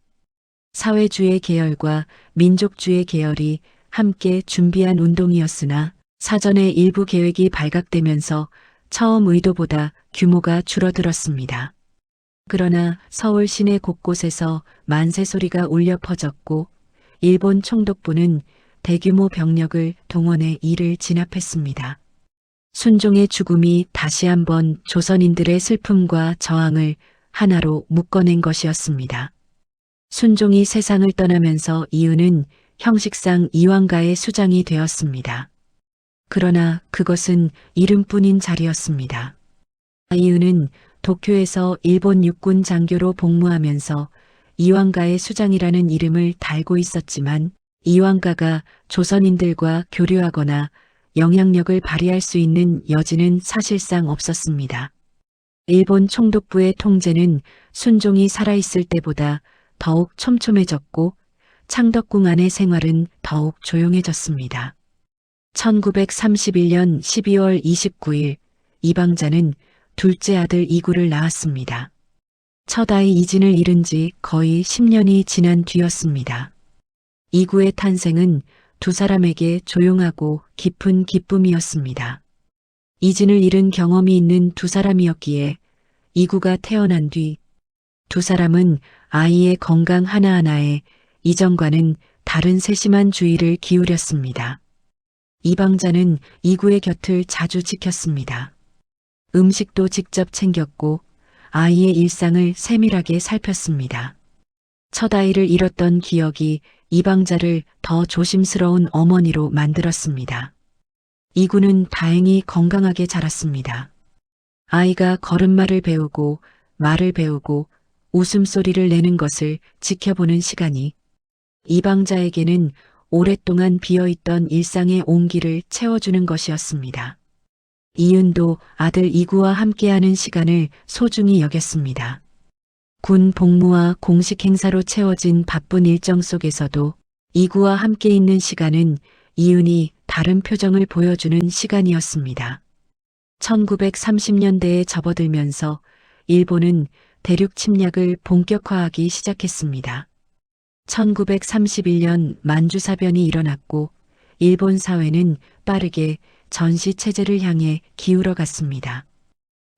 사회주의 계열과 민족주의 계열이 함께 준비한 운동이었으나 사전에 일부 계획이 발각되면서 처음 의도보다 규모가 줄어들었습니다. 그러나 서울 시내 곳곳에서 만세 소리가 울려 퍼졌고 일본 총독부는 대규모 병력을 동원해 이를 진압했습니다. 순종의 죽음이 다시 한번 조선인들의 슬픔과 저항을 하나로 묶어낸 것이었습니다. 순종이 세상을 떠나면서 이유는 형식상 이황가의 수장이 되었습니다. 그러나 그것은 이름뿐인 자리였습니다. 이유는 도쿄에서 일본 육군 장교로 복무하면서 이황가의 수장이라는 이름을 달고 있었지만 이황가가 조선인들과 교류하거나 영향력을 발휘할 수 있는 여지는 사실상 없었습니다. 일본 총독부의 통제는 순종이 살아있을 때보다 더욱 촘촘해졌고 창덕궁 안의 생활은 더욱 조용해졌습니다. 1931년 12월 29일 이방자는 둘째 아들 이구를 낳았습니다. 첫 아이 이진을 잃은 지 거의 10년이 지난 뒤였습니다. 이구의 탄생은 두 사람에게 조용하고 깊은 기쁨이었습니다. 이진을 잃은 경험이 있는 두 사람이었기에 이구가 태어난 뒤 두 사람은 아이의 건강 하나하나에 이전과는 다른 세심한 주의를 기울였습니다. 이방자는 이구의 곁을 자주 지켰습니다. 음식도 직접 챙겼고 아이의 일상을 세밀하게 살폈습니다. 첫 아이를 잃었던 기억이 이방자를 더 조심스러운 어머니로 만들었습니다. 이구는 다행히 건강하게 자랐습니다. 아이가 걸음마를 배우고 말을 배우고 웃음소리를 내는 것을 지켜보는 시간이 이방자에게는 오랫동안 비어있던 일상의 온기를 채워주는 것이었습니다. 이은도 아들 이구와 함께하는 시간을 소중히 여겼습니다. 군 복무와 공식 행사로 채워진 바쁜 일정 속에서도 이구와 함께 있는 시간은 이은이 다른 표정을 보여주는 시간이었습니다. 1930년대에 접어들면서 일본은 대륙 침략을 본격화하기 시작했습니다. 1931년 만주사변이 일어났고 일본 사회는 빠르게 전시체제를 향해 기울어갔습니다.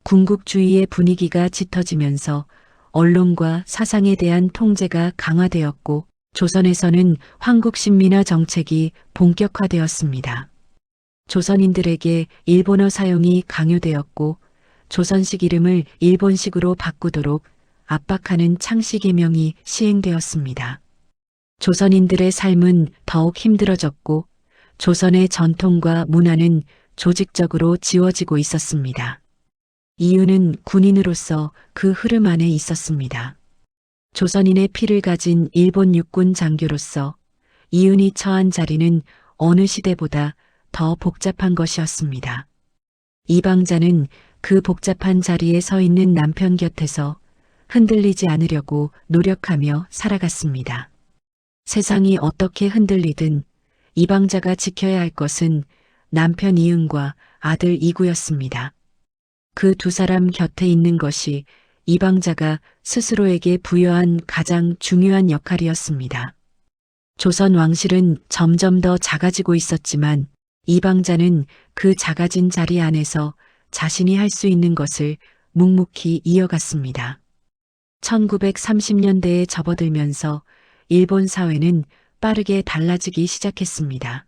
군국주의의 분위기가 짙어지면서 언론과 사상에 대한 통제가 강화되었고 조선에서는 황국신민화 정책이 본격화되었습니다. 조선인들에게 일본어 사용이 강요되었고 조선식 이름을 일본식으로 바꾸도록 압박하는 창씨개명이 시행되었습니다. 조선인들의 삶은 더욱 힘들어졌고 조선의 전통과 문화는 조직적으로 지워지고 있었습니다. 이유는 군인으로서 그 흐름 안에 있었습니다. 조선인의 피를 가진 일본 육군 장교로서 이윤이 처한 자리는 어느 시대보다 더 복잡한 것이었습니다. 이방자는 그 복잡한 자리에 서 있는 남편 곁에서 흔들리지 않으려고 노력하며 살아갔습니다. 세상이 어떻게 흔들리든 이방자가 지켜야 할 것은 남편 이은과 아들 이구였습니다. 그 두 사람 곁에 있는 것이 이방자가 스스로에게 부여한 가장 중요한 역할이었습니다. 조선 왕실은 점점 더 작아지고 있었지만 이방자는 그 작아진 자리 안에서 자신이 할 수 있는 것을 묵묵히 이어갔습니다. 1930년대에 접어들면서 일본 사회는 빠르게 달라지기 시작했습니다.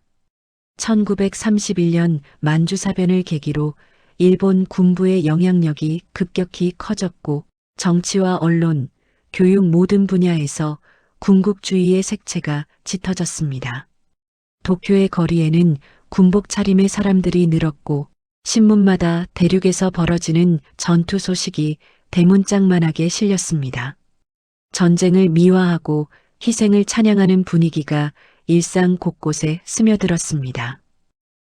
1931년 만주사변을 계기로 일본 군부의 영향력이 급격히 커졌고 정치와 언론, 교육 모든 분야에서 군국주의의 색채가 짙어졌습니다. 도쿄의 거리에는 군복 차림의 사람들이 늘었고 신문마다 대륙에서 벌어지는 전투 소식이 대문짝만하게 실렸습니다. 전쟁을 미화하고 희생을 찬양하는 분위기가 일상 곳곳에 스며들었습니다.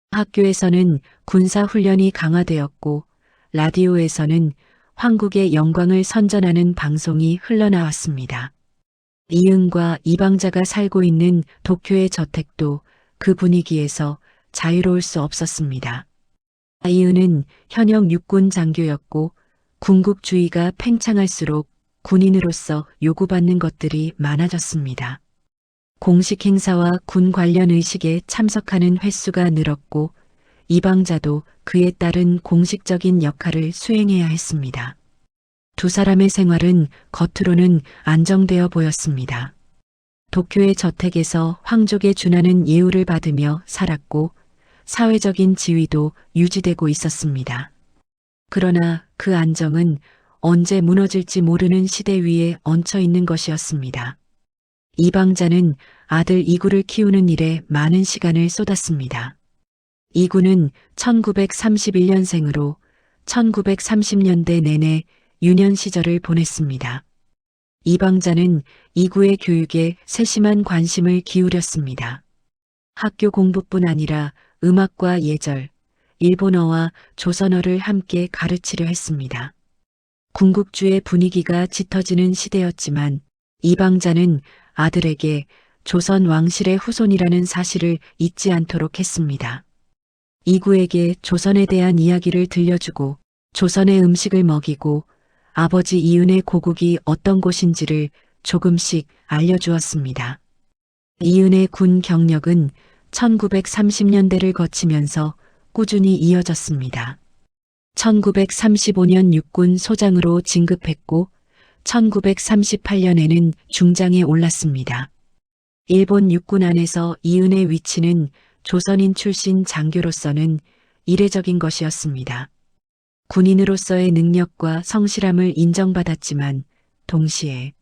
학교에서는 군사 훈련이 강화되었고 라디오에서는 황국의 영광을 선전하는 방송이 흘러나왔습니다. 이응과 이방자가 살고 있는 도쿄의 저택도 그 분위기에서 자유로울 수 없었습니다. 이은은 현역 육군 장교였고 군국주의가 팽창할수록 군인으로서 요구받는 것들이 많아졌습니다. 공식 행사와 군 관련 의식에 참석하는 횟수가 늘었고 이방자도 그에 따른 공식적인 역할을 수행해야 했습니다. 두 사람의 생활은 겉으로는 안정되어 보였습니다. 도쿄의 저택에서 황족에 준하는 예우를 받으며 살았고 사회적인 지위도 유지되고 있었습니다. 그러나 그 안정은 언제 무너질지 모르는 시대 위에 얹혀 있는 것이었습니다. 이방자는 아들 이구를 키우는 일에 많은 시간을 쏟았습니다. 이구는 1931년생으로 1930년대 내내 유년 시절을 보냈습니다. 이방자는 이구의 교육에 세심한 관심을 기울였습니다. 학교 공부뿐 아니라 음악과 예절, 일본어와 조선어를 함께 가르치려 했습니다. 군국주의 분위기가 짙어지는 시대였지만 이방자는 아들에게 조선 왕실의 후손이라는 사실을 잊지 않도록 했습니다. 이구에게 조선에 대한 이야기를 들려주고 조선의 음식을 먹이고 아버지 이은의 고국이 어떤 곳인지를 조금씩 알려주었습니다. 이은의 군 경력은 1930년대를 거치면서 꾸준히 이어졌습니다. 1935년 육군 소장으로 진급했고 1938년에는 중장에 올랐습니다. 일본 육군 안에서 이은의 위치는 조선인 출신 장교로서는 이례적인 것이었습니다. 군인으로서의 능력과 성실함을 인정받았지만 동시에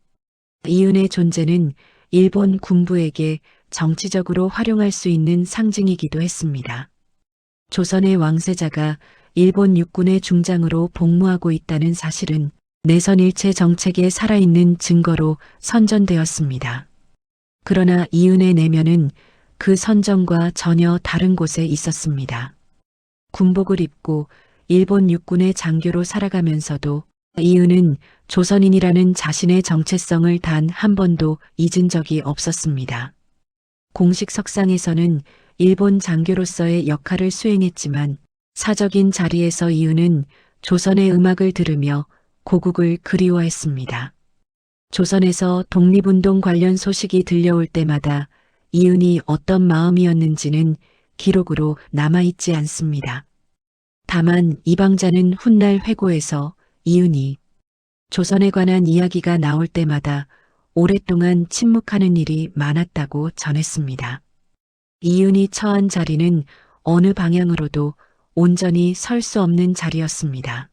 이은의 존재는 일본 군부에게 정치적으로 활용할 수 있는 상징이기도 했습니다. 조선의 왕세자가 일본 육군의 중장으로 복무하고 있다는 사실은 내선일체 정책에 살아있는 증거로 선전되었습니다. 그러나 이은의 내면은 그 선전과 전혀 다른 곳에 있었습니다. 군복을 입고 일본 육군의 장교로 살아가면서도 이은은 조선인이라는 자신의 정체성을 단 한 번도 잊은 적이 없었습니다. 공식 석상에서는 일본 장교로서의 역할을 수행했지만 사적인 자리에서 이은은 조선의 음악을 들으며 고국을 그리워했습니다. 조선에서 독립운동 관련 소식이 들려올 때마다 이은이 어떤 마음이었는지는 기록으로 남아있지 않습니다. 다만 이방자는 훗날 회고에서 이은이 조선에 관한 이야기가 나올 때마다 오랫동안 침묵하는 일이 많았다고 전했습니다. 이은이 처한 자리는 어느 방향으로도 온전히 설 수 없는 자리였습니다.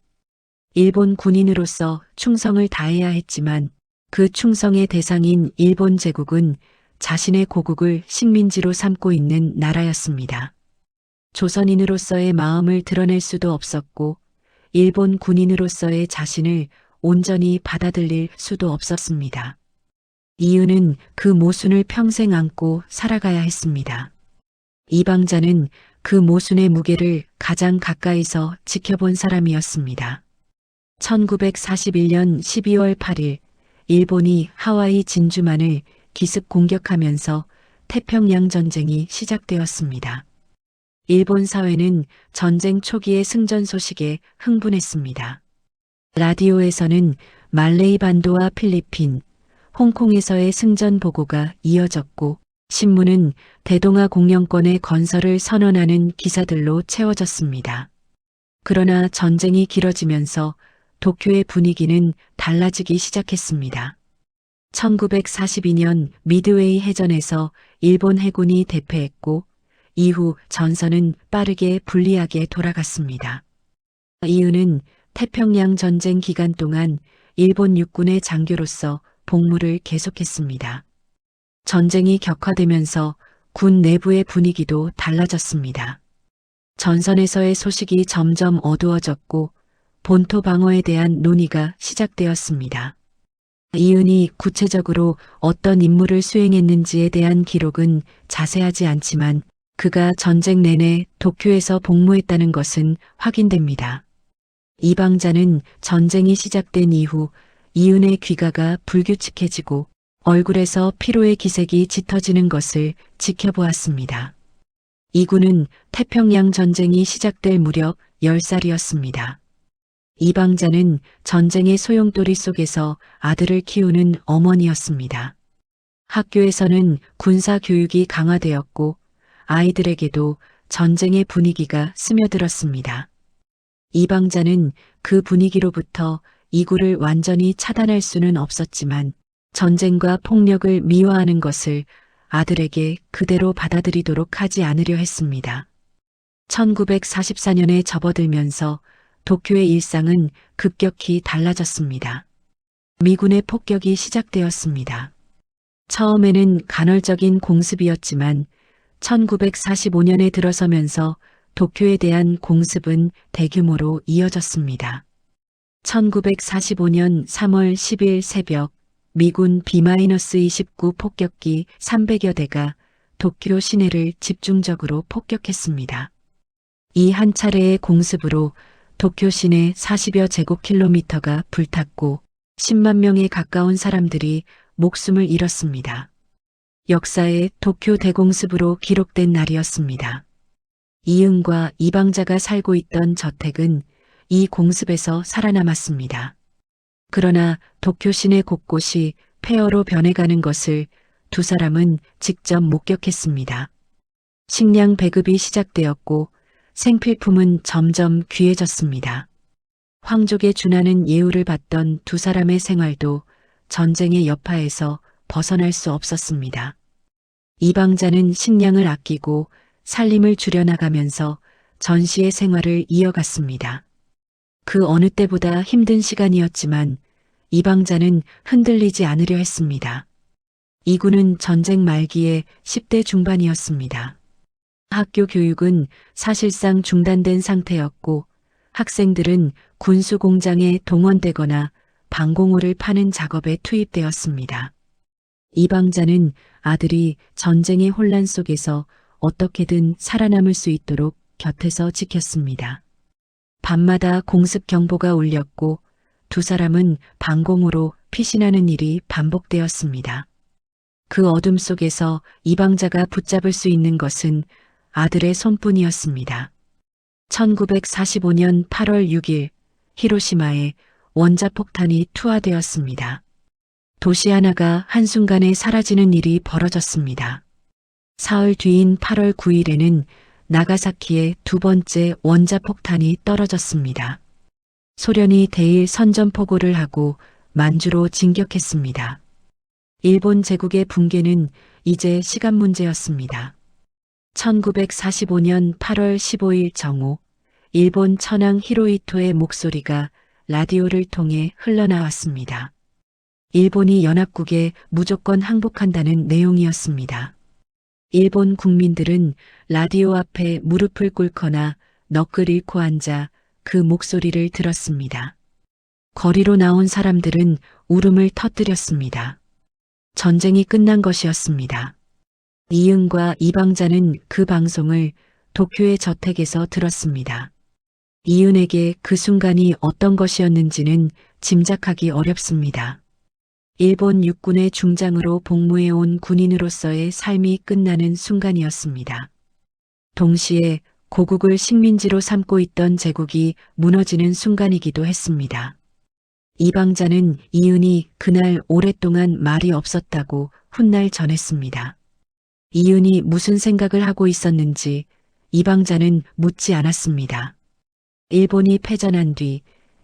일본 군인으로서 충성을 다해야 했지만 그 충성의 대상인 일본 제국은 자신의 고국을 식민지로 삼고 있는 나라였습니다. 조선인으로서의 마음을 드러낼 수도 없었고 일본 군인으로서의 자신을 온전히 받아들일 수도 없었습니다. 이은은 그 모순을 평생 안고 살아가야 했습니다. 이방자는 그 모순의 무게를 가장 가까이서 지켜본 사람이었습니다. 1941년 12월 8일 일본이 하와이 진주만을 기습 공격하면서 태평양 전쟁이 시작되었습니다. 일본 사회는 전쟁 초기의 승전 소식에 흥분했습니다. 라디오에서는 말레이 반도와 필리핀, 홍콩에서의 승전 보고가 이어졌고 신문은 대동아 공영권의 건설을 선언하는 기사들로 채워졌습니다. 그러나 전쟁이 길어지면서 도쿄의 분위기는 달라지기 시작했습니다. 1942년 미드웨이 해전에서 일본 해군이 대패했고 이후 전선은 빠르게 불리하게 돌아갔습니다. 이은은 태평양 전쟁 기간 동안 일본 육군의 장교로서 복무를 계속했습니다. 전쟁이 격화되면서 군 내부의 분위기도 달라졌습니다. 전선에서의 소식이 점점 어두워졌고 본토 방어에 대한 논의가 시작되었습니다. 이은이 구체적으로 어떤 임무를 수행했는지에 대한 기록은 자세하지 않지만 그가 전쟁 내내 도쿄에서 복무했다는 것은 확인됩니다. 이방자는 전쟁이 시작된 이후 이은의 귀가가 불규칙해지고 얼굴에서 피로의 기색이 짙어지는 것을 지켜보았습니다. 이군은 태평양 전쟁이 시작될 무렵 10살이었습니다. 이방자는 전쟁의 소용돌이 속에서 아들을 키우는 어머니였습니다. 학교에서는 군사 교육이 강화되었고 아이들에게도 전쟁의 분위기가 스며들었습니다. 이방자는 그 분위기로부터 이구를 완전히 차단할 수는 없었지만 전쟁과 폭력을 미화하는 것을 아들에게 그대로 받아들이도록 하지 않으려 했습니다. 1944년에 접어들면서 도쿄의 일상은 급격히 달라졌습니다. 미군의 폭격이 시작되었습니다. 처음에는 간헐적인 공습이었지만 1945년에 들어서면서 도쿄에 대한 공습은 대규모로 이어졌습니다. 1945년 3월 10일 새벽 미군 B-29 폭격기 300여 대가 도쿄 시내를 집중적으로 폭격했습니다. 이 한 차례의 공습으로 도쿄 시내 40여 제곱킬로미터가 불탔고 10만 명에 가까운 사람들이 목숨을 잃었습니다. 역사의 도쿄 대공습으로 기록된 날이었습니다. 이응과 이방자가 살고 있던 저택은 이 공습에서 살아남았습니다. 그러나 도쿄 시내 곳곳이 폐허로 변해가는 것을 두 사람은 직접 목격했습니다. 식량 배급이 시작되었고 생필품은 점점 귀해졌습니다. 황족의 준하는 예우를 받던 두 사람의 생활도 전쟁의 여파에서 벗어날 수 없었습니다. 이방자는 식량을 아끼고 살림을 줄여나가면서 전시의 생활을 이어갔습니다. 그 어느 때보다 힘든 시간이었지만 이방자는 흔들리지 않으려 했습니다. 이군은 전쟁 말기에 10대 중반이었습니다. 학교 교육은 사실상 중단된 상태였고 학생들은 군수 공장에 동원되거나 방공호를 파는 작업에 투입되었습니다. 이방자는 아들이 전쟁의 혼란 속에서 어떻게든 살아남을 수 있도록 곁에서 지켰습니다. 밤마다 공습 경보가 울렸고 두 사람은 방공호로 피신하는 일이 반복되었습니다. 그 어둠 속에서 이방자가 붙잡을 수 있는 것은 아들의 손뿐이었습니다. 1945년 8월 6일 히로시마에 원자폭탄이 투하되었습니다. 도시 하나가 한순간에 사라지는 일이 벌어졌습니다. 사흘 뒤인 8월 9일에는 나가사키에 두 번째 원자폭탄이 떨어졌습니다. 소련이 대일 선전포고를 하고 만주로 진격했습니다. 일본 제국의 붕괴는 이제 시간 문제였습니다. 1945년 8월 15일 정오, 일본 천황 히로히토의 목소리가 라디오를 통해 흘러나왔습니다. 일본이 연합국에 무조건 항복한다는 내용이었습니다. 일본 국민들은 라디오 앞에 무릎을 꿇거나 넋을 잃고 앉아 그 목소리를 들었습니다. 거리로 나온 사람들은 울음을 터뜨렸습니다. 전쟁이 끝난 것이었습니다. 이응과 이방자는 그 방송을 도쿄의 저택에서 들었습니다. 이은에게 그 순간이 어떤 것이었는지는 짐작하기 어렵습니다. 일본 육군의 중장으로 복무해온 군인으로서의 삶이 끝나는 순간이었습니다. 동시에 고국을 식민지로 삼고 있던 제국이 무너지는 순간이기도 했습니다. 이방자는 이은이 그날 오랫동안 말이 없었다고 훗날 전했습니다. 이은이 무슨 생각을 하고 있었는지 이방자는 묻지 않았습니다. 일본이 패전한 뒤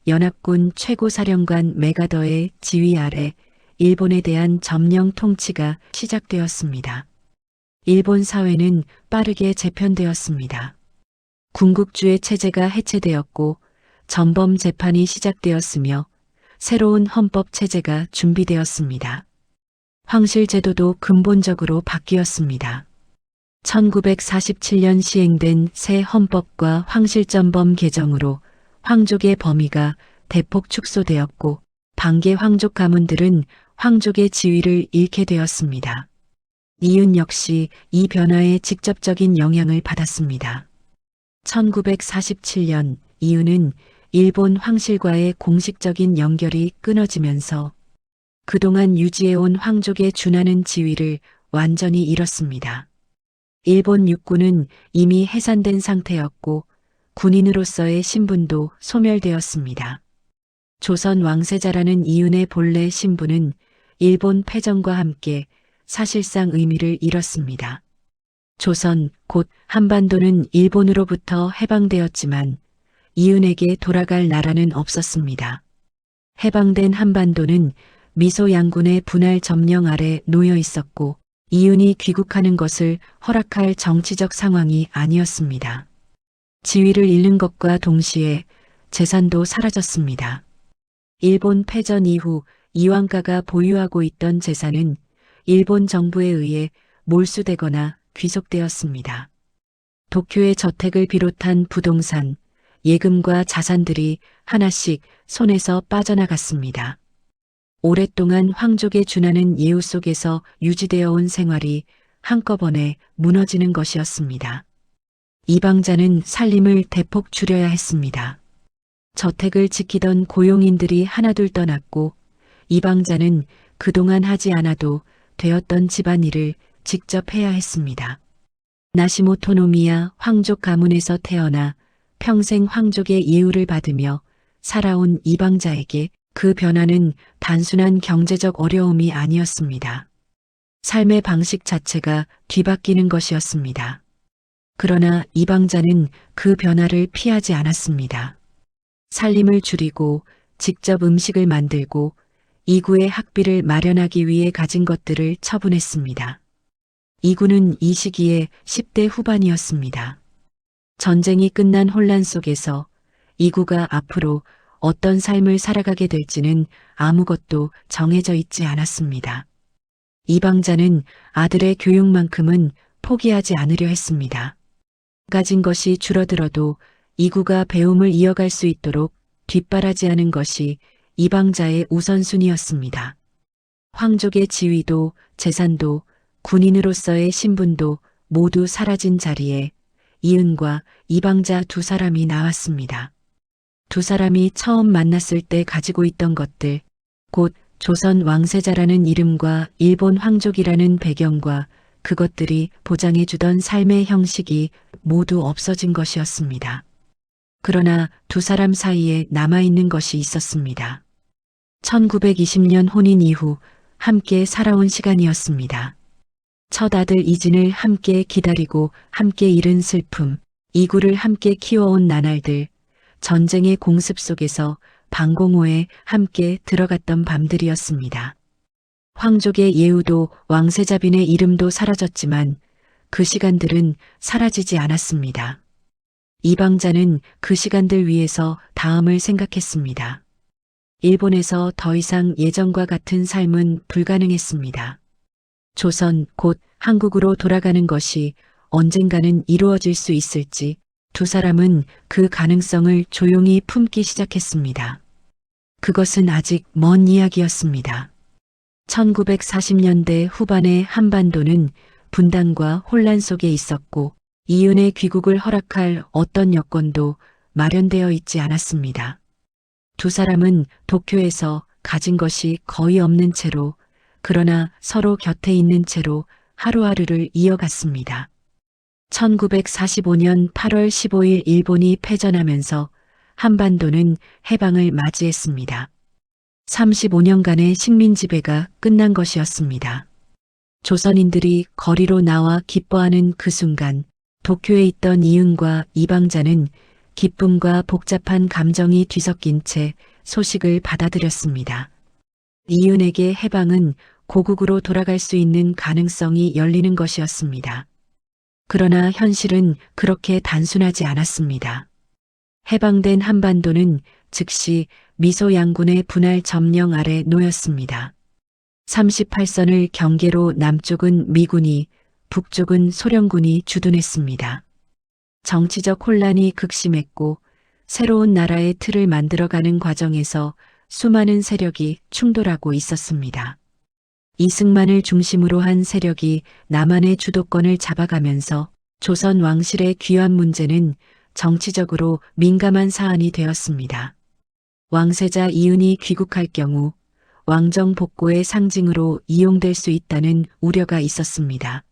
연합군 최고사령관 메가더의 지휘 아래 일본에 대한 점령 통치가 시작되었습니다. 일본 사회는 빠르게 재편되었습니다. 군국주의 체제가 해체되었고 전범 재판이 시작되었으며 새로운 헌법 체제가 준비되었습니다. 황실 제도도 근본적으로 바뀌었습니다. 1947년 시행된 새 헌법과 황실전범 개정으로 황족의 범위가 대폭 축소되었고 반개 황족 가문들은 황족의 지위를 잃게 되었습니다. 이윤 역시 이 변화에 직접적인 영향을 받았습니다. 1947년 이윤은 일본 황실과의 공식적인 연결이 끊어지면서 그동안 유지해온 황족의 준하는 지위를 완전히 잃었습니다. 일본 육군은 이미 해산된 상태였고 군인으로서의 신분도 소멸되었습니다. 조선 왕세자라는 이윤의 본래 신분은 일본 패전과 함께 사실상 의미를 잃었습니다. 조선, 곧 한반도는 일본으로부터 해방되었지만 이윤에게 돌아갈 나라는 없었습니다. 해방된 한반도는 미소 양군의 분할 점령 아래 놓여 있었고 이윤이 귀국하는 것을 허락할 정치적 상황이 아니었습니다. 지위를 잃는 것과 동시에 재산도 사라졌습니다. 일본 패전 이후 이왕가가 보유하고 있던 재산은 일본 정부에 의해 몰수되거나 귀속되었습니다. 도쿄의 저택을 비롯한 부동산, 예금과 자산들이 하나씩 손에서 빠져나갔습니다. 오랫동안 황족에 준하는 예우 속에서 유지되어 온 생활이 한꺼번에 무너지는 것이었습니다. 이방자는 살림을 대폭 줄여야 했습니다. 저택을 지키던 고용인들이 하나둘 떠났고 이방자는 그동안 하지 않아도 되었던 집안일을 직접 해야 했습니다. 나시모토 노미야 황족 가문에서 태어나 평생 황족의 예우를 받으며 살아온 이방자에게 그 변화는 단순한 경제적 어려움이 아니었습니다. 삶의 방식 자체가 뒤바뀌는 것이었습니다. 그러나 이방자는 그 변화를 피하지 않았습니다. 살림을 줄이고 직접 음식을 만들고 이구의 학비를 마련하기 위해 가진 것들을 처분했습니다. 이구는 이 시기에 10대 후반이었습니다. 전쟁이 끝난 혼란 속에서 이구가 앞으로 어떤 삶을 살아가게 될지는 아무것도 정해져 있지 않았습니다. 이방자는 아들의 교육만큼은 포기하지 않으려 했습니다. 가진 것이 줄어들어도 이구가 배움을 이어갈 수 있도록 뒷바라지하는 것이 이방자의 우선순위였습니다. 황족의 지위도 재산도 군인으로서의 신분도 모두 사라진 자리에 이은과 이방자 두 사람이 나왔습니다. 두 사람이 처음 만났을 때 가지고 있던 것들, 곧 조선 왕세자라는 이름과 일본 황족이라는 배경과 그것들이 보장해주던 삶의 형식이 모두 없어진 것이었습니다. 그러나 두 사람 사이에 남아있는 것이 있었습니다. 1920년 혼인 이후 함께 살아온 시간이었습니다. 첫 아들 이진을 함께 기다리고 함께 잃은 슬픔, 이구를 함께 키워온 나날들, 전쟁의 공습 속에서 방공호에 함께 들어갔던 밤들이었습니다. 황족의 예우도 왕세자빈의 이름도 사라졌지만 그 시간들은 사라지지 않았습니다. 이방자는 그 시간들 위해서 다음을 생각했습니다. 일본에서 더 이상 예전과 같은 삶은 불가능했습니다. 조선, 곧 한국으로 돌아가는 것이 언젠가는 이루어질 수 있을지 두 사람은 그 가능성을 조용히 품기 시작했습니다. 그것은 아직 먼 이야기였습니다. 1940년대 후반의 한반도는 분단과 혼란 속에 있었고 이윤의 귀국을 허락할 어떤 여건도 마련되어 있지 않았습니다. 두 사람은 도쿄에서 가진 것이 거의 없는 채로, 그러나 서로 곁에 있는 채로 하루하루를 이어갔습니다. 1945년 8월 15일 일본이 패전하면서 한반도는 해방을 맞이했습니다. 35년간의 식민 지배가 끝난 것이었습니다. 조선인들이 거리로 나와 기뻐하는 그 순간 도쿄에 있던 이은과 이방자는 기쁨과 복잡한 감정이 뒤섞인 채 소식을 받아들였습니다. 이은에게 해방은 고국으로 돌아갈 수 있는 가능성이 열리는 것이었습니다. 그러나 현실은 그렇게 단순하지 않았습니다. 해방된 한반도는 즉시 미소 양군의 분할 점령 아래 놓였습니다. 38선을 경계로 남쪽은 미군이, 북쪽은 소련군이 주둔했습니다. 정치적 혼란이 극심했고 새로운 나라의 틀을 만들어가는 과정에서 수많은 세력이 충돌하고 있었습니다. 이승만을 중심으로 한 세력이 남한의 주도권을 잡아가면서 조선 왕실의 귀환 문제는 정치적으로 민감한 사안이 되었습니다. 왕세자 이은이 귀국할 경우 왕정 복고의 상징으로 이용될 수 있다는 우려가 있었습니다.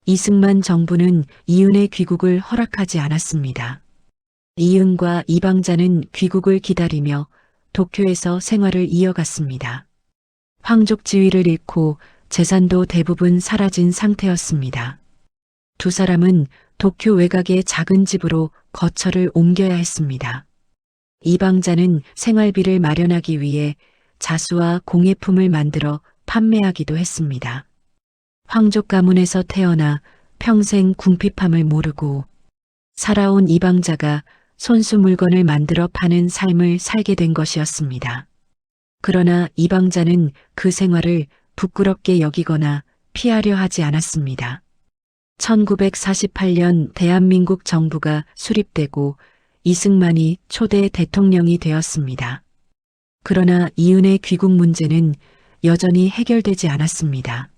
이승만 정부는 이은의 귀국을 허락하지 않았습니다. 이은과 이방자는 귀국을 기다리며 도쿄에서 생활을 이어갔습니다. 황족 지위를 잃고 재산도 대부분 사라진 상태였습니다. 두 사람은 도쿄 외곽의 작은 집으로 거처를 옮겨야 했습니다. 이방자는 생활비를 마련하기 위해 자수와 공예품을 만들어 판매하기도 했습니다. 황족 가문에서 태어나 평생 궁핍함을 모르고 살아온 이방자가 손수 물건을 만들어 파는 삶을 살게 된 것이었습니다. 그러나 이방자는 그 생활을 부끄럽게 여기거나 피하려 하지 않았습니다. 1948년 대한민국 정부가 수립되고 이승만이 초대 대통령이 되었습니다. 그러나 이은의 귀국 문제는 여전히 해결되지 않았습니다.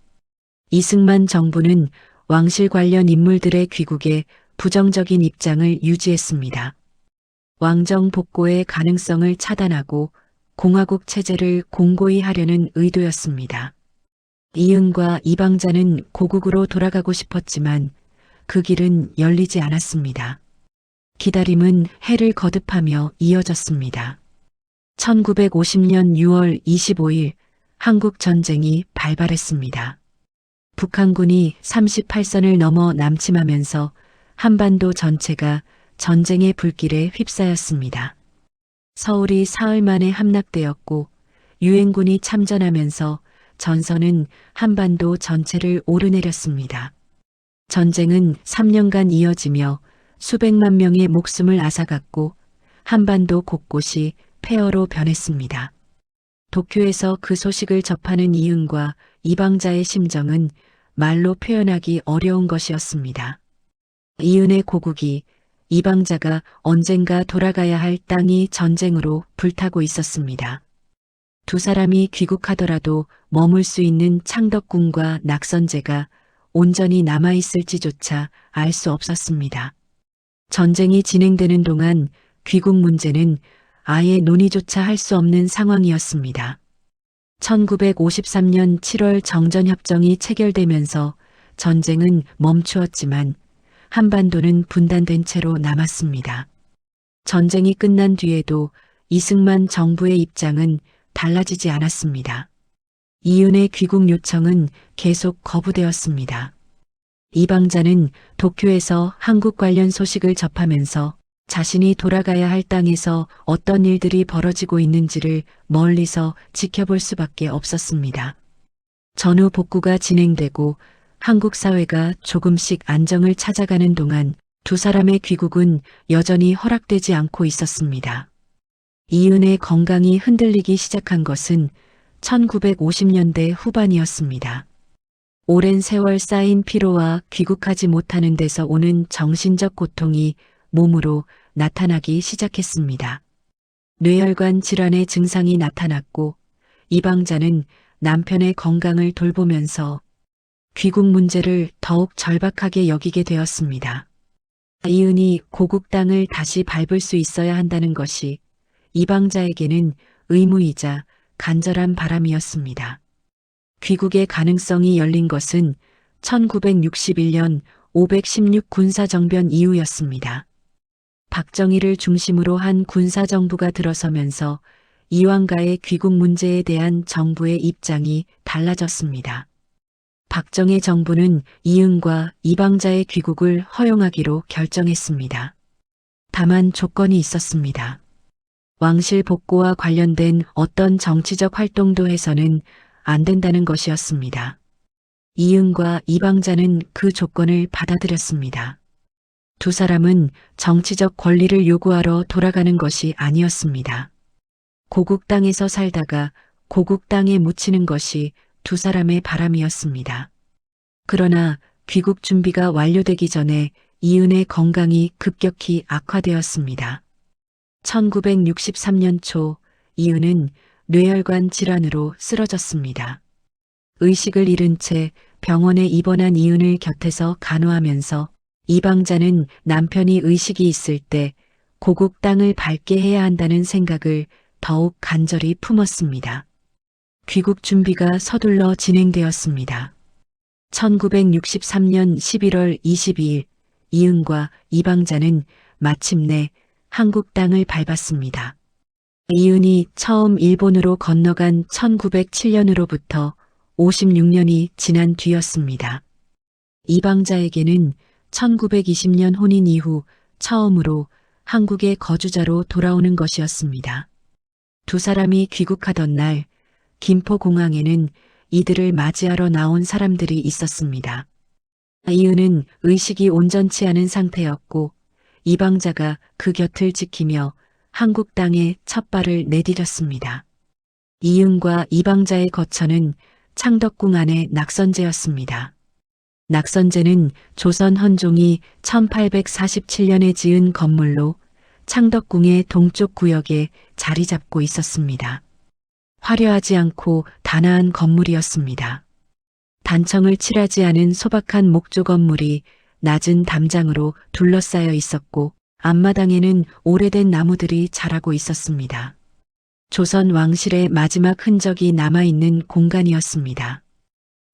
이승만 정부는 왕실 관련 인물들의 귀국에 부정적인 입장을 유지했습니다. 왕정 복고의 가능성을 차단하고 공화국 체제를 공고히 하려는 의도였습니다. 이은과 이방자는 고국으로 돌아가고 싶었지만 그 길은 열리지 않았습니다. 기다림은 해를 거듭하며 이어졌습니다. 1950년 6월 25일 한국 전쟁이 발발했습니다. 북한군이 38선을 넘어 남침하면서 한반도 전체가 전쟁의 불길에 휩싸였습니다. 서울이 사흘 만에 함락되었고 유엔군이 참전하면서 전선은 한반도 전체를 오르내렸습니다. 전쟁은 3년간 이어지며 수백만 명의 목숨을 앗아갔고 한반도 곳곳이 폐허로 변했습니다. 도쿄에서 그 소식을 접하는 이은과 이방자의 심정은 말로 표현하기 어려운 것이었습니다. 이은의 고국이 이방자가 언젠가 돌아가야 할 땅이 전쟁으로 불타고 있었습니다. 두 사람이 귀국하더라도 머물 수 있는 창덕궁과 낙선제가 온전히 남아있을지조차 알 수 없었습니다. 전쟁이 진행되는 동안 귀국 문제는 아예 논의조차 할 수 없는 상황이었습니다. 1953년 7월 정전협정이 체결되면서 전쟁은 멈추었지만 한반도는 분단된 채로 남았습니다. 전쟁이 끝난 뒤에도 이승만 정부의 입장은 달라지지 않았습니다. 이은의 귀국 요청은 계속 거부되었습니다. 이방자는 도쿄에서 한국 관련 소식을 접하면서 자신이 돌아가야 할 땅에서 어떤 일들이 벌어지고 있는지를 멀리서 지켜볼 수밖에 없었습니다. 전후 복구가 진행되고 한국 사회가 조금씩 안정을 찾아가는 동안 두 사람의 귀국은 여전히 허락되지 않고 있었습니다. 이은의 건강이 흔들리기 시작한 것은 1950년대 후반이었습니다. 오랜 세월 쌓인 피로와 귀국하지 못하는 데서 오는 정신적 고통이 몸으로 나타나기 시작했습니다. 뇌혈관 질환의 증상이 나타났고 이방자는 남편의 건강을 돌보면서 귀국 문제를 더욱 절박하게 여기게 되었습니다. 이은이 고국 땅을 다시 밟을 수 있어야 한다는 것이 이방자에게는 의무이자 간절한 바람이었습니다. 귀국의 가능성이 열린 것은 1961년 516 군사정변 이후였습니다. 박정희를 중심으로 한 군사정부가 들어서면서 이황가의 귀국 문제에 대한 정부의 입장이 달라졌습니다. 박정희 정부는 이응과 이방자의 귀국을 허용하기로 결정했습니다. 다만 조건이 있었습니다. 왕실 복고와 관련된 어떤 정치적 활동도 해서는 안 된다는 것이었습니다. 이응과 이방자는 그 조건을 받아들였습니다. 두 사람은 정치적 권리를 요구하러 돌아가는 것이 아니었습니다. 고국 땅에서 살다가 고국 땅에 묻히는 것이 두 사람의 바람이었습니다. 그러나 귀국 준비가 완료되기 전에 이은의 건강이 급격히 악화되었습니다. 1963년 초 이은은 뇌혈관 질환으로 쓰러졌습니다. 의식을 잃은 채 병원에 입원한 이은을 곁에서 간호하면서 이방자는 남편이 의식이 있을 때 고국 땅을 밟게 해야 한다는 생각을 더욱 간절히 품었습니다. 귀국 준비가 서둘러 진행되었습니다. 1963년 11월 22일 이은과 이방자는 마침내 한국 땅을 밟았습니다. 이은이 처음 일본으로 건너간 1907년으로부터 56년이 지난 뒤였습니다. 이방자에게는 1920년 혼인 이후 처음으로 한국의 거주자로 돌아오는 것이었습니다. 두 사람이 귀국하던 날 김포공항에는 이들을 맞이하러 나온 사람들이 있었습니다. 이은은 의식이 온전치 않은 상태였고 이방자가 그 곁을 지키며 한국 땅에 첫 발을 내디뎠습니다. 이은과 이방자의 거처는 창덕궁 안의 낙선제였습니다. 낙선제는 조선 헌종이 1847년에 지은 건물로 창덕궁의 동쪽 구역에 자리 잡고 있었습니다. 화려하지 않고 단아한 건물이었습니다. 단청을 칠하지 않은 소박한 목조 건물이 낮은 담장으로 둘러싸여 있었고 앞마당에는 오래된 나무들이 자라고 있었습니다. 조선 왕실의 마지막 흔적이 남아있는 공간이었습니다.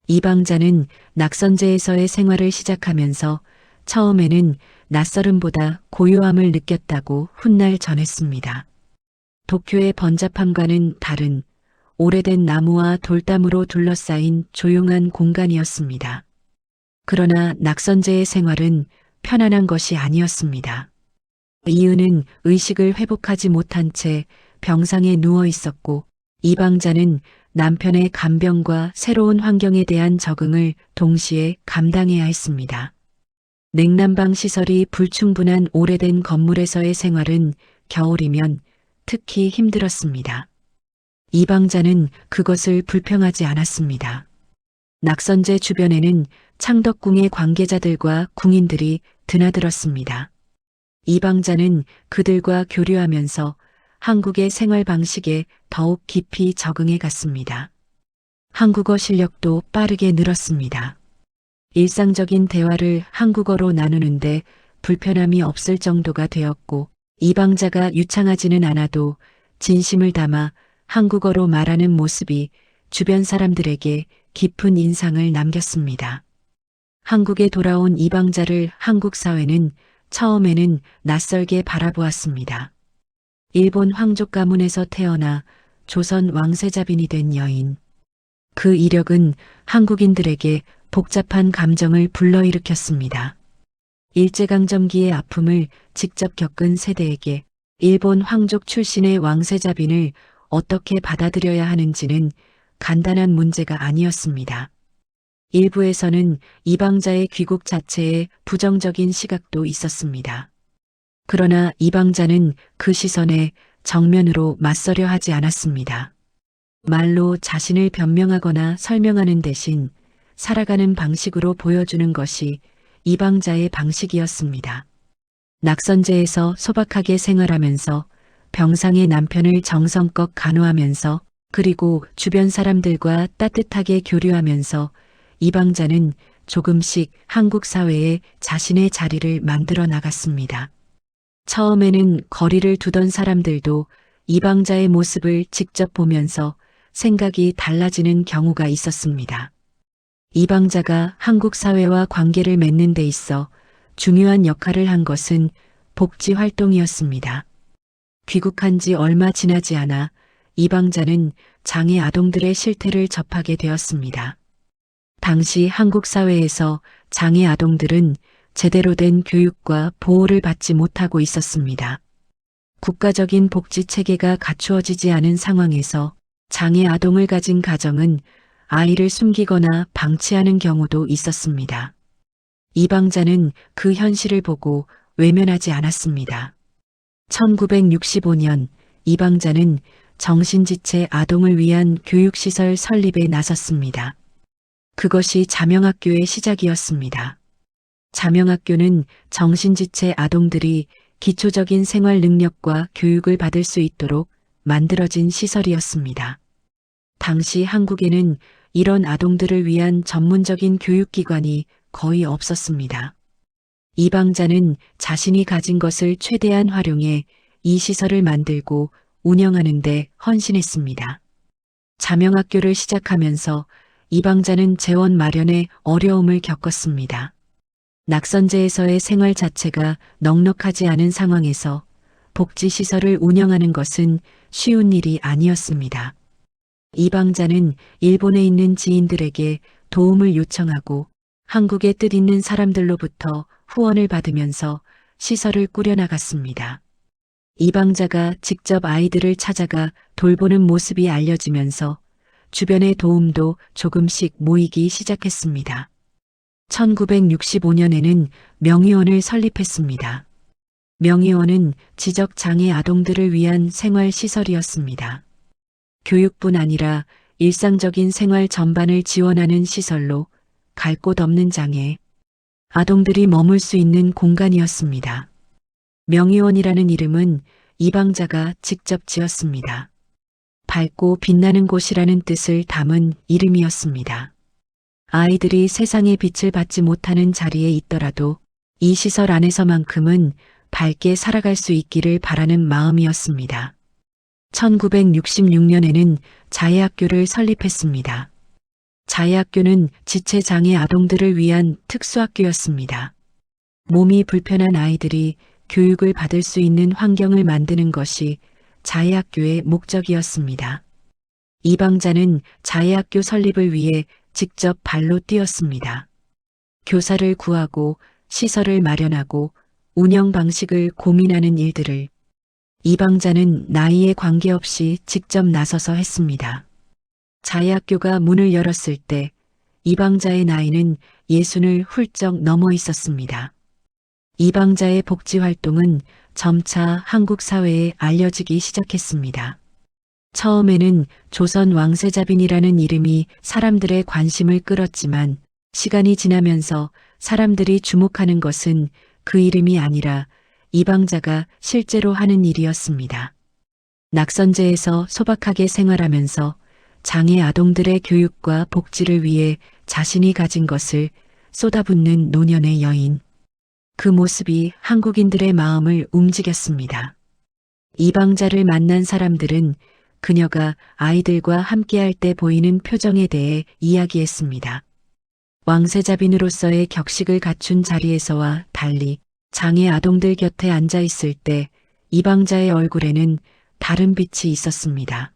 이방자는 낙선제에서의 생활을 시작하면서 처음에는 낯설음보다 고요함을 느꼈다고 훗날 전했습니다. 도쿄의 번잡함과는 다른 오래된 나무와 돌담으로 둘러싸인 조용한 공간이었습니다. 그러나 낙선제의 생활은 편안한 것이 아니었습니다. 이은은 의식을 회복하지 못한 채 병상에 누워 있었고 이방자는 남편의 간병과 새로운 환경에 대한 적응을 동시에 감당해야 했습니다. 냉난방 시설이 불충분한 오래된 건물에서의 생활은 겨울이면 특히 힘들었습니다. 이방자는 그것을 불평하지 않았습니다. 낙선제 주변에는 창덕궁의 관계자들과 궁인들이 드나들었습니다. 이방자는 그들과 교류하면서 한국의 생활 방식에 더욱 깊이 적응해 갔습니다. 한국어 실력도 빠르게 늘었습니다. 일상적인 대화를 한국어로 나누는데 불편함이 없을 정도가 되었고 이방자가 유창하지는 않아도 진심을 담아 한국어로 말하는 모습이 주변 사람들에게 깊은 인상을 남겼습니다. 한국에 돌아온 이방자를 한국 사회는 처음에는 낯설게 바라보았습니다. 일본 황족 가문에서 태어나 조선 왕세자빈이 된 여인. 그 이력은 한국인들에게 복잡한 감정을 불러일으켰습니다. 일제강점기의 아픔을 직접 겪은 세대에게 일본 황족 출신의 왕세자빈을 어떻게 받아들여야 하는지는 간단한 문제가 아니었습니다. 일부에서는 이방자의 귀국 자체에 부정적인 시각도 있었습니다. 그러나 이방자는 그 시선에 정면으로 맞서려 하지 않았습니다. 말로 자신을 변명하거나 설명하는 대신 살아가는 방식으로 보여주는 것이 이방자의 방식이었습니다. 낙선제에서 소박하게 생활하면서 병상의 남편을 정성껏 간호하면서 그리고 주변 사람들과 따뜻하게 교류하면서 이방자는 조금씩 한국 사회에 자신의 자리를 만들어 나갔습니다. 처음에는 거리를 두던 사람들도 이방자의 모습을 직접 보면서 생각이 달라지는 경우가 있었습니다. 이방자가 한국 사회와 관계를 맺는 데 있어 중요한 역할을 한 것은 복지 활동이었습니다. 귀국한 지 얼마 지나지 않아 이방자는 장애 아동들의 실태를 접하게 되었습니다. 당시 한국 사회에서 장애 아동들은 제대로 된 교육과 보호를 받지 못하고 있었습니다. 국가적인 복지 체계가 갖추어지지 않은 상황에서 장애 아동을 가진 가정은 아이를 숨기거나 방치하는 경우도 있었습니다. 이방자는 그 현실을 보고 외면하지 않았습니다. 1965년 이방자는 정신지체 아동을 위한 교육시설 설립에 나섰습니다. 그것이 자명학교의 시작이었습니다. 자명학교는 정신지체 아동들이 기초적인 생활 능력과 교육을 받을 수 있도록 만들어진 시설이었습니다. 당시 한국에는 이런 아동들을 위한 전문적인 교육기관이 거의 없었습니다. 이방자는 자신이 가진 것을 최대한 활용해 이 시설을 만들고 운영하는 데 헌신했습니다. 자명학교를 시작하면서 이방자는 재원 마련에 어려움을 겪었습니다. 낙선제에서의 생활 자체가 넉넉하지 않은 상황에서 복지시설을 운영하는 것은 쉬운 일이 아니었습니다. 이방자는 일본에 있는 지인들에게 도움을 요청하고 한국에 뜻있는 사람들로부터 후원을 받으면서 시설을 꾸려나갔습니다. 이방자가 직접 아이들을 찾아가 돌보는 모습이 알려지면서 주변의 도움도 조금씩 모이기 시작했습니다. 1965년에는 명의원을 설립했습니다. 명의원은 지적장애 아동들을 위한 생활시설이었습니다. 교육뿐 아니라 일상적인 생활 전반을 지원하는 시설로 갈 곳 없는 장애 아동들이 머물 수 있는 공간이었습니다. 명의원이라는 이름은 이방자가 직접 지었습니다. 밝고 빛나는 곳이라는 뜻을 담은 이름이었습니다. 아이들이 세상의 빛을 받지 못하는 자리에 있더라도 이 시설 안에서만큼은 밝게 살아갈 수 있기를 바라는 마음이었습니다. 1966년에는 자해학교를 설립했습니다. 자해학교는 지체장애 아동들을 위한 특수학교였습니다. 몸이 불편한 아이들이 교육을 받을 수 있는 환경을 만드는 것이 자해학교의 목적이었습니다. 이방자는 자해학교 설립을 위해 직접 발로 뛰었습니다. 교사를 구하고 시설을 마련하고 운영 방식을 고민하는 일들을 이방자는 나이에 관계없이 직접 나서서 했습니다. 자해학교가 문을 열었을 때 이방자의 나이는 60을 훌쩍 넘어 있었습니다. 이방자의 복지 활동은 점차 한국 사회에 알려지기 시작했습니다. 처음에는 조선 왕세자빈이라는 이름이 사람들의 관심을 끌었지만 시간이 지나면서 사람들이 주목하는 것은 그 이름이 아니라 이방자가 실제로 하는 일이었습니다. 낙선제에서 소박하게 생활하면서 장애 아동들의 교육과 복지를 위해 자신이 가진 것을 쏟아붓는 노년의 여인. 그 모습이 한국인들의 마음을 움직였습니다. 이방자를 만난 사람들은 그녀가 아이들과 함께할 때 보이는 표정에 대해 이야기했습니다. 왕세자빈으로서의 격식을 갖춘 자리에서와 달리 장애 아동들 곁에 앉아 있을 때 이방자의 얼굴에는 다른 빛이 있었습니다.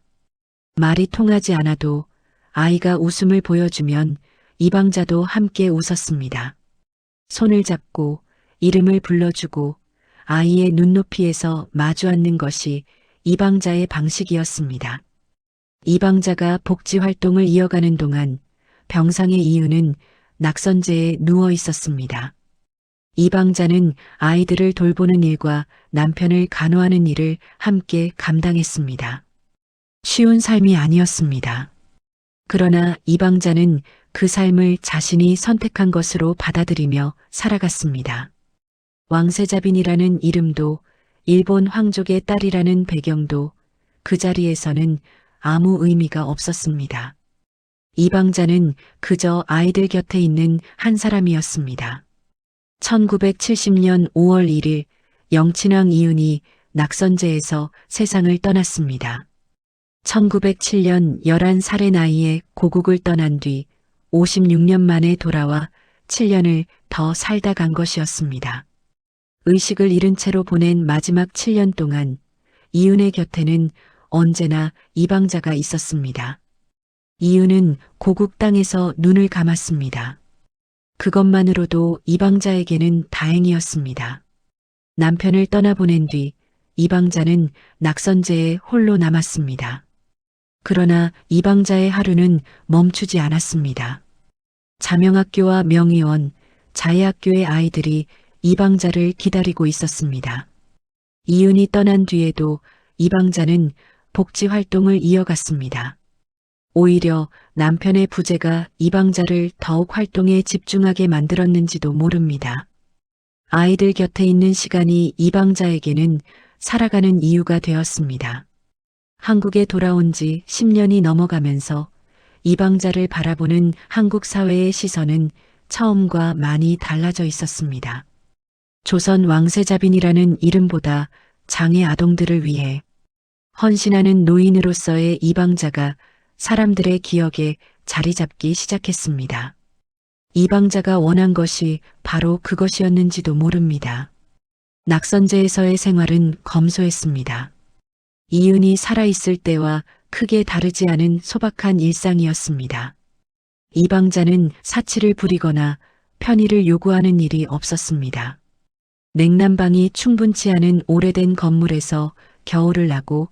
말이 통하지 않아도 아이가 웃음을 보여주면 이방자도 함께 웃었습니다. 손을 잡고 이름을 불러주고 아이의 눈높이에서 마주 앉는 것이 이방자의 방식이었습니다. 이방자가 복지 활동을 이어가는 동안 병상의 이유는 낙선제에 누워 있었습니다. 이방자는 아이들을 돌보는 일과 남편을 간호하는 일을 함께 감당했습니다. 쉬운 삶이 아니었습니다. 그러나 이방자는 그 삶을 자신이 선택한 것으로 받아들이며 살아갔습니다. 왕세자빈이라는 이름도 일본 황족의 딸이라는 배경도 그 자리에서는 아무 의미가 없었습니다. 이방자는 그저 아이들 곁에 있는 한 사람이었습니다. 1970년 5월 1일 영친왕 이윤이 낙선제에서 세상을 떠났습니다. 1907년 11살의 나이에 고국을 떠난 뒤 56년 만에 돌아와 7년을 더 살다 간 것이었습니다. 의식을 잃은 채로 보낸 마지막 7년 동안 이윤의 곁에는 언제나 이방자가 있었습니다. 이윤은 고국 땅에서 눈을 감았습니다. 그것만으로도 이방자에게는 다행이었습니다. 남편을 떠나보낸 뒤 이방자는 낙선제에 홀로 남았습니다. 그러나 이방자의 하루는 멈추지 않았습니다. 자명학교와 명의원, 자해학교의 아이들이 이방자를 기다리고 있었습니다. 이윤이 떠난 뒤에도 이방자는 복지 활동을 이어갔습니다. 오히려 남편의 부재가 이방자를 더욱 활동에 집중하게 만들었는지도 모릅니다. 아이들 곁에 있는 시간이 이방자에게는 살아가는 이유가 되었습니다. 한국에 돌아온 지 10년이 넘어가면서 이방자를 바라보는 한국 사회의 시선은 처음과 많이 달라져 있었습니다. 조선 왕세자빈이라는 이름보다 장애 아동들을 위해 헌신하는 노인으로서의 이방자가 사람들의 기억에 자리 잡기 시작했습니다. 이방자가 원한 것이 바로 그것이었는지도 모릅니다. 낙선제에서의 생활은 검소했습니다. 이윤이 살아있을 때와 크게 다르지 않은 소박한 일상이었습니다. 이방자는 사치를 부리거나 편의를 요구하는 일이 없었습니다. 냉난방이 충분치 않은 오래된 건물에서 겨울을 나고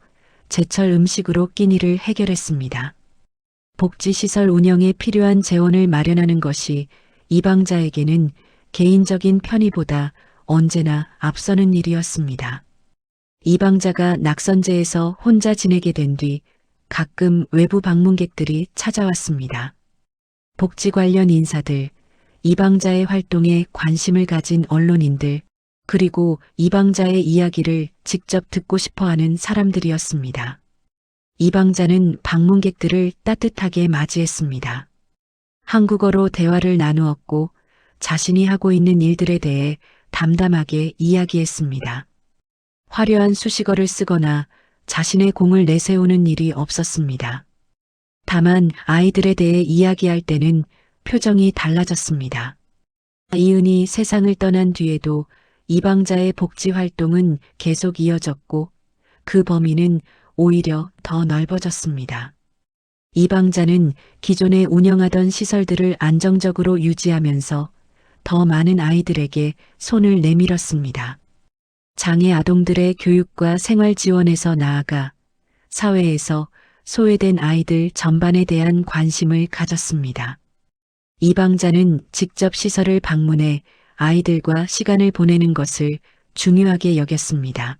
제철 음식으로 끼니를 해결했습니다. 복지시설 운영에 필요한 재원을 마련하는 것이 이방자에게는 개인적인 편의보다 언제나 앞서는 일이었습니다. 이방자가 낙선제에서 혼자 지내게 된 뒤 가끔 외부 방문객들이 찾아왔습니다. 복지 관련 인사들, 이방자의 활동에 관심을 가진 언론인들, 그리고 이방자의 이야기를 직접 듣고 싶어하는 사람들이었습니다. 이방자는 방문객들을 따뜻하게 맞이했습니다. 한국어로 대화를 나누었고 자신이 하고 있는 일들에 대해 담담하게 이야기했습니다. 화려한 수식어를 쓰거나 자신의 공을 내세우는 일이 없었습니다. 다만 아이들에 대해 이야기할 때는 표정이 달라졌습니다. 이은이 세상을 떠난 뒤에도 이방자의 복지 활동은 계속 이어졌고 그 범위는 오히려 더 넓어졌습니다. 이방자는 기존에 운영하던 시설들을 안정적으로 유지하면서 더 많은 아이들에게 손을 내밀었습니다. 장애 아동들의 교육과 생활 지원에서 나아가 사회에서 소외된 아이들 전반에 대한 관심을 가졌습니다. 이방자는 직접 시설을 방문해 아이들과 시간을 보내는 것을 중요하게 여겼습니다.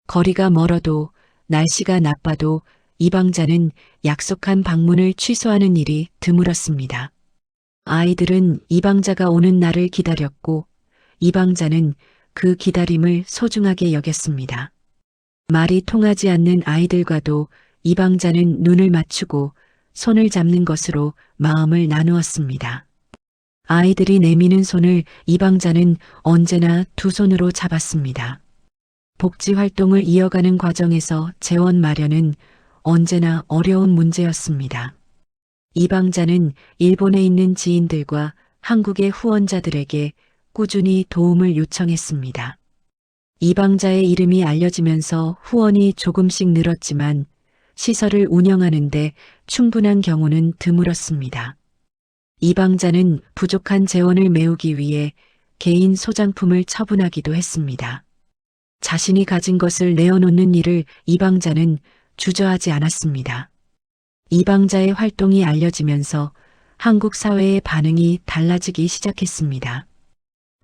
거리가 멀어도 날씨가 나빠도 이방자는 약속한 방문을 취소하는 일이 드물었습니다. 아이들은 이방자가 오는 날을 기다렸고 이방자는 그 기다림을 소중하게 여겼습니다. 말이 통하지 않는 아이들과도 이방자는 눈을 맞추고 손을 잡는 것으로 마음을 나누었습니다. 아이들이 내미는 손을 이방자는 언제나 두 손으로 잡았습니다. 복지 활동을 이어가는 과정에서 재원 마련은 언제나 어려운 문제였습니다. 이방자는 일본에 있는 지인들과 한국의 후원자들에게 꾸준히 도움을 요청했습니다. 이방자의 이름이 알려지면서 후원이 조금씩 늘었지만 시설을 운영하는데 충분한 경우는 드물었습니다. 이방자는 부족한 재원을 메우기 위해 개인 소장품을 처분하기도 했습니다. 자신이 가진 것을 내어놓는 일을 이방자는 주저하지 않았습니다. 이방자의 활동이 알려지면서 한국 사회의 반응이 달라지기 시작했습니다.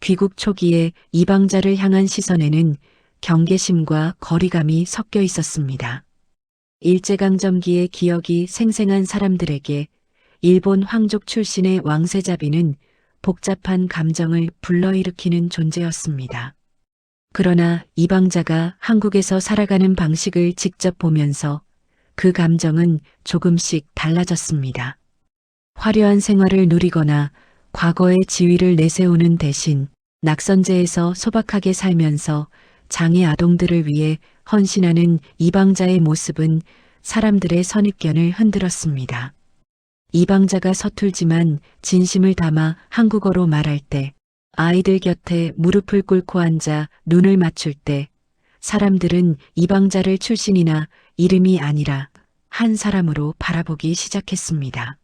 귀국 초기에 이방자를 향한 시선에는 경계심과 거리감이 섞여 있었습니다. 일제강점기의 기억이 생생한 사람들에게 일본 황족 출신의 왕세자비는 복잡한 감정을 불러일으키는 존재였습니다. 그러나 이방자가 한국에서 살아가는 방식을 직접 보면서 그 감정은 조금씩 달라졌습니다. 화려한 생활을 누리거나 과거의 지위를 내세우는 대신 낙선제에서 소박하게 살면서 장애 아동들을 위해 헌신하는 이방자의 모습은 사람들의 선입견을 흔들었습니다. 이방자가 서툴지만 진심을 담아 한국어로 말할 때, 아이들 곁에 무릎을 꿇고 앉아 눈을 맞출 때 사람들은 이방자를 출신이나 이름이 아니라 한 사람으로 바라보기 시작했습니다.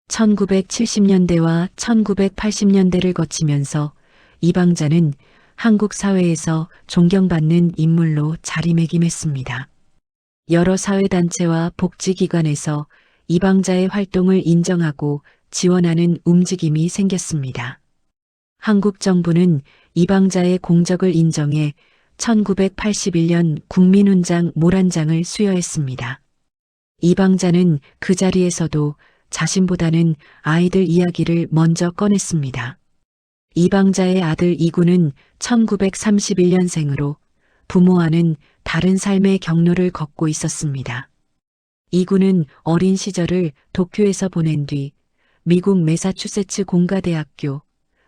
1970년대와 1980년대를 거치면서 이방자는 한국 사회에서 존경받는 인물로 자리매김했습니다. 여러 사회단체와 복지기관에서 이방자의 활동을 인정하고 지원하는 움직임이 생겼습니다. 한국 정부는 이방자의 공적을 인정해 1981년 국민훈장 모란장을 수여했습니다. 이방자는 그 자리에서도 자신보다는 아이들 이야기를 먼저 꺼냈습니다. 이방자의 아들 이구는 1931년생으로 부모와는 다른 삶의 경로를 걷고 있었습니다. 이구는 어린 시절을 도쿄에서 보낸 뒤 미국 매사추세츠 공가대학교,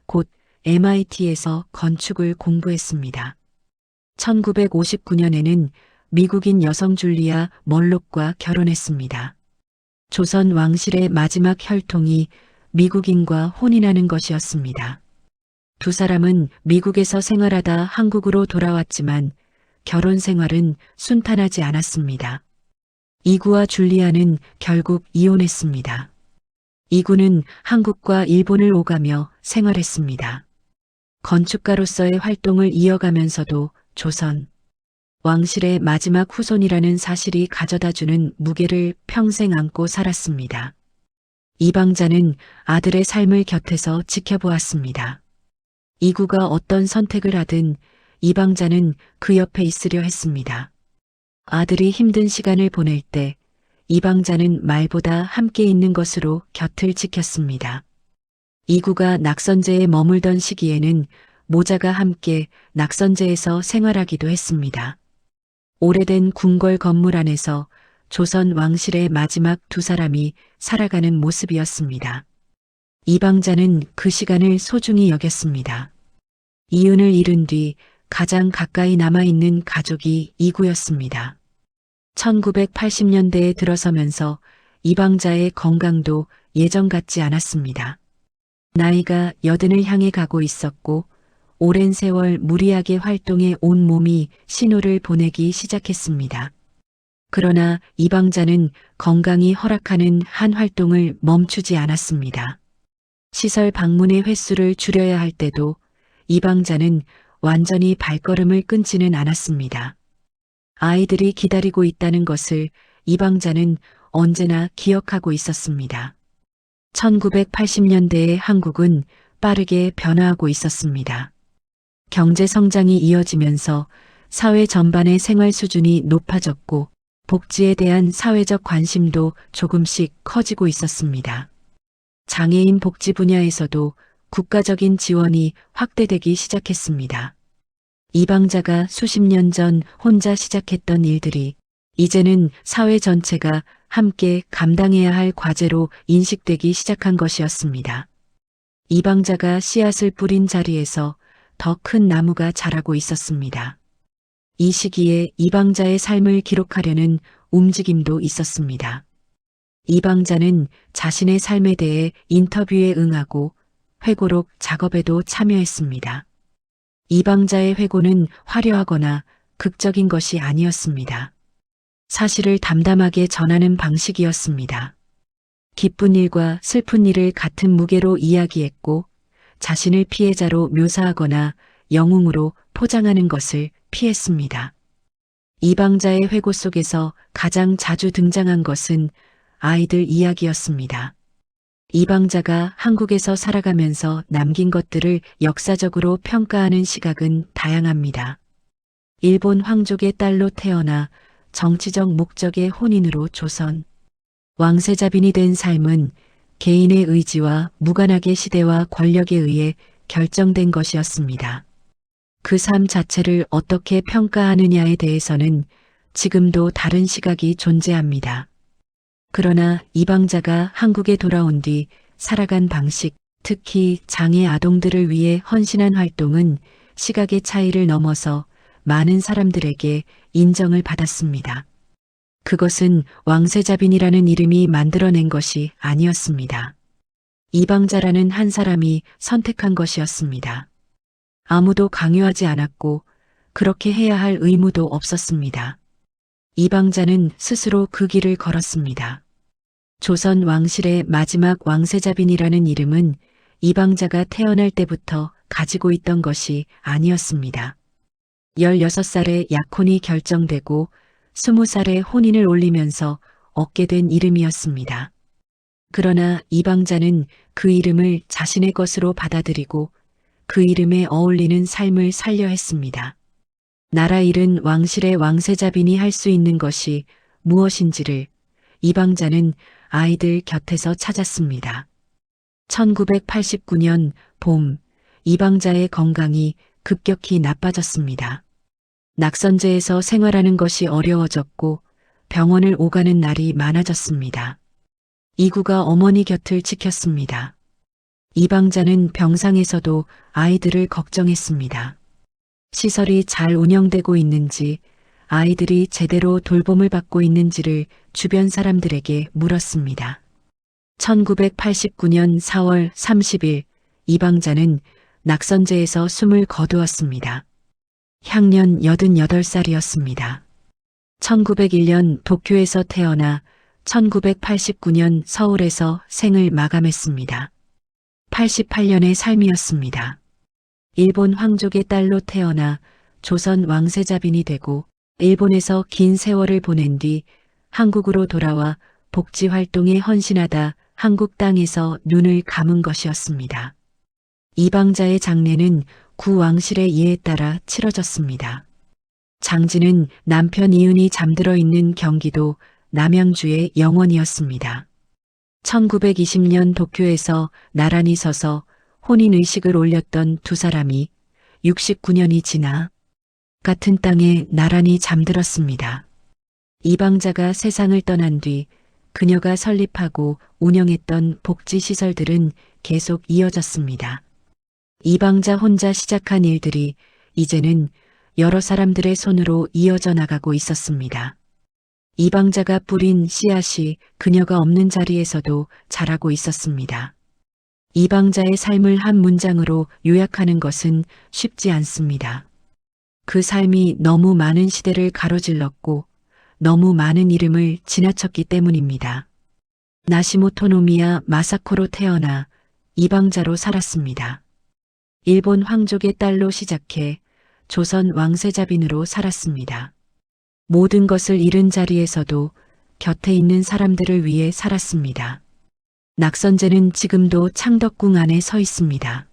곧 MIT에서 건축을 공부했습니다. 1959년에는 미국인 여성 줄리아 멀록과 결혼했습니다. 조선 왕실의 마지막 혈통이 미국인과 혼인하는 것이었습니다. 두 사람은 미국에서 생활하다 한국으로 돌아왔지만 결혼 생활은 순탄하지 않았습니다. 이구와 줄리아는 결국 이혼했습니다. 이구는 한국과 일본을 오가며 생활했습니다. 건축가로서의 활동을 이어가면서도 조선 왕실의 마지막 후손이라는 사실이 가져다주는 무게를 평생 안고 살았습니다. 이방자는 아들의 삶을 곁에서 지켜보았습니다. 이구가 어떤 선택을 하든 이방자는 그 옆에 있으려 했습니다. 아들이 힘든 시간을 보낼 때 이방자는 말보다 함께 있는 것으로 곁을 지켰습니다. 이구가 낙선제에 머물던 시기에는 모자가 함께 낙선제에서 생활하기도 했습니다. 오래된 궁궐 건물 안에서 조선 왕실의 마지막 두 사람이 살아가는 모습이었습니다. 이방자는 그 시간을 소중히 여겼습니다. 이윤을 잃은 뒤 가장 가까이 남아있는 가족이 이구였습니다. 1980년대에 들어서면서 이방자의 건강도 예전 같지 않았습니다. 나이가 80을 향해 가고 있었고 오랜 세월 무리하게 활동해 온 몸이 신호를 보내기 시작했습니다. 그러나 이방자는 건강이 허락하는 한 활동을 멈추지 않았습니다. 시설 방문의 횟수를 줄여야 할 때도 이방자는 완전히 발걸음을 끊지는 않았습니다. 아이들이 기다리고 있다는 것을 이방자는 언제나 기억하고 있었습니다. 1980년대의 한국은 빠르게 변화하고 있었습니다. 경제 성장이 이어지면서 사회 전반의 생활 수준이 높아졌고 복지에 대한 사회적 관심도 조금씩 커지고 있었습니다. 장애인 복지 분야에서도 국가적인 지원이 확대되기 시작했습니다. 이방자가 수십 년 전 혼자 시작했던 일들이 이제는 사회 전체가 함께 감당해야 할 과제로 인식되기 시작한 것이었습니다. 이방자가 씨앗을 뿌린 자리에서 더 큰 나무가 자라고 있었습니다. 이 시기에 이방자의 삶을 기록하려는 움직임도 있었습니다. 이방자는 자신의 삶에 대해 인터뷰에 응하고 회고록 작업에도 참여했습니다. 이방자의 회고는 화려하거나 극적인 것이 아니었습니다. 사실을 담담하게 전하는 방식이었습니다. 기쁜 일과 슬픈 일을 같은 무게로 이야기했고 자신을 피해자로 묘사하거나 영웅으로 포장하는 것을 피했습니다. 이방자의 회고 속에서 가장 자주 등장한 것은 아이들 이야기였습니다. 이방자가 한국에서 살아가면서 남긴 것들을 역사적으로 평가하는 시각은 다양합니다. 일본 황족의 딸로 태어나 정치적 목적의 혼인으로 조선 왕세자빈이 된 삶은 개인의 의지와 무관하게 시대와 권력에 의해 결정된 것이었습니다. 그 삶 자체를 어떻게 평가하느냐에 대해서는 지금도 다른 시각이 존재합니다. 그러나 이방자가 한국에 돌아온 뒤 살아간 방식, 특히 장애 아동들을 위해 헌신한 활동은 시각의 차이를 넘어서 많은 사람들에게 인정을 받았습니다. 그것은 왕세자빈이라는 이름이 만들어낸 것이 아니었습니다. 이방자라는 한 사람이 선택한 것이었습니다. 아무도 강요하지 않았고 그렇게 해야 할 의무도 없었습니다. 이방자는 스스로 그 길을 걸었습니다. 조선 왕실의 마지막 왕세자빈이라는 이름은 이방자가 태어날 때부터 가지고 있던 것이 아니었습니다. 16살에 약혼이 결정되고 20살에 혼인을 올리면서 얻게 된 이름이었습니다. 그러나 이방자는 그 이름을 자신의 것으로 받아들이고 그 이름에 어울리는 삶을 살려 했습니다. 나라 잃은 왕실의 왕세자빈이 할 수 있는 것이 무엇인지를 이방자는 아이들 곁에서 찾았습니다. 1989년 봄, 이방자의 건강이 급격히 나빠졌습니다. 낙선제에서 생활하는 것이 어려워졌고 병원을 오가는 날이 많아졌습니다. 이구가 어머니 곁을 지켰습니다. 이방자는 병상에서도 아이들을 걱정했습니다. 시설이 잘 운영되고 있는지, 아이들이 제대로 돌봄을 받고 있는지를 주변 사람들에게 물었습니다. 1989년 4월 30일 이방자는 낙선제에서 숨을 거두었습니다. 향년 88살이었습니다. 1901년 도쿄에서 태어나 1989년 서울에서 생을 마감했습니다. 88년의 삶이었습니다. 일본 황족의 딸로 태어나 조선 왕세자빈이 되고 일본에서 긴 세월을 보낸 뒤 한국으로 돌아와 복지 활동에 헌신하다 한국 땅에서 눈을 감은 것이었습니다. 이방자의 장례는 구왕실의 예에 따라 치러졌습니다. 장지는 남편 이윤이 잠들어 있는 경기도 남양주의 영원이었습니다. 1920년 도쿄에서 나란히 서서 혼인의식을 올렸던 두 사람이 69년이 지나 같은 땅에 나란히 잠들었습니다. 이방자가 세상을 떠난 뒤 그녀가 설립하고 운영했던 복지시설들은 계속 이어졌습니다. 이방자 혼자 시작한 일들이 이제는 여러 사람들의 손으로 이어져 나가고 있었습니다. 이방자가 뿌린 씨앗이 그녀가 없는 자리에서도 자라고 있었습니다. 이방자의 삶을 한 문장으로 요약하는 것은 쉽지 않습니다. 그 삶이 너무 많은 시대를 가로질렀고 너무 많은 이름을 지나쳤기 때문입니다. 나시모토 노미야 마사코로 태어나 이방자로 살았습니다. 일본 황족의 딸로 시작해 조선 왕세자빈으로 살았습니다. 모든 것을 잃은 자리에서도 곁에 있는 사람들을 위해 살았습니다. 낙선제는 지금도 창덕궁 안에 서 있습니다.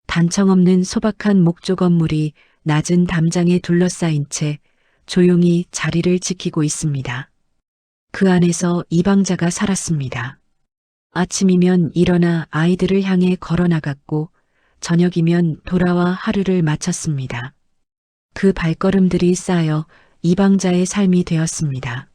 단청 없는 소박한 목조 건물이 낮은 담장에 둘러싸인 채 조용히 자리를 지키고 있습니다. 그 안에서 이방자가 살았습니다. 아침이면 일어나 아이들을 향해 걸어 나갔고 저녁이면 돌아와 하루를 마쳤습니다. 그 발걸음들이 쌓여 이방자의 삶이 되었습니다.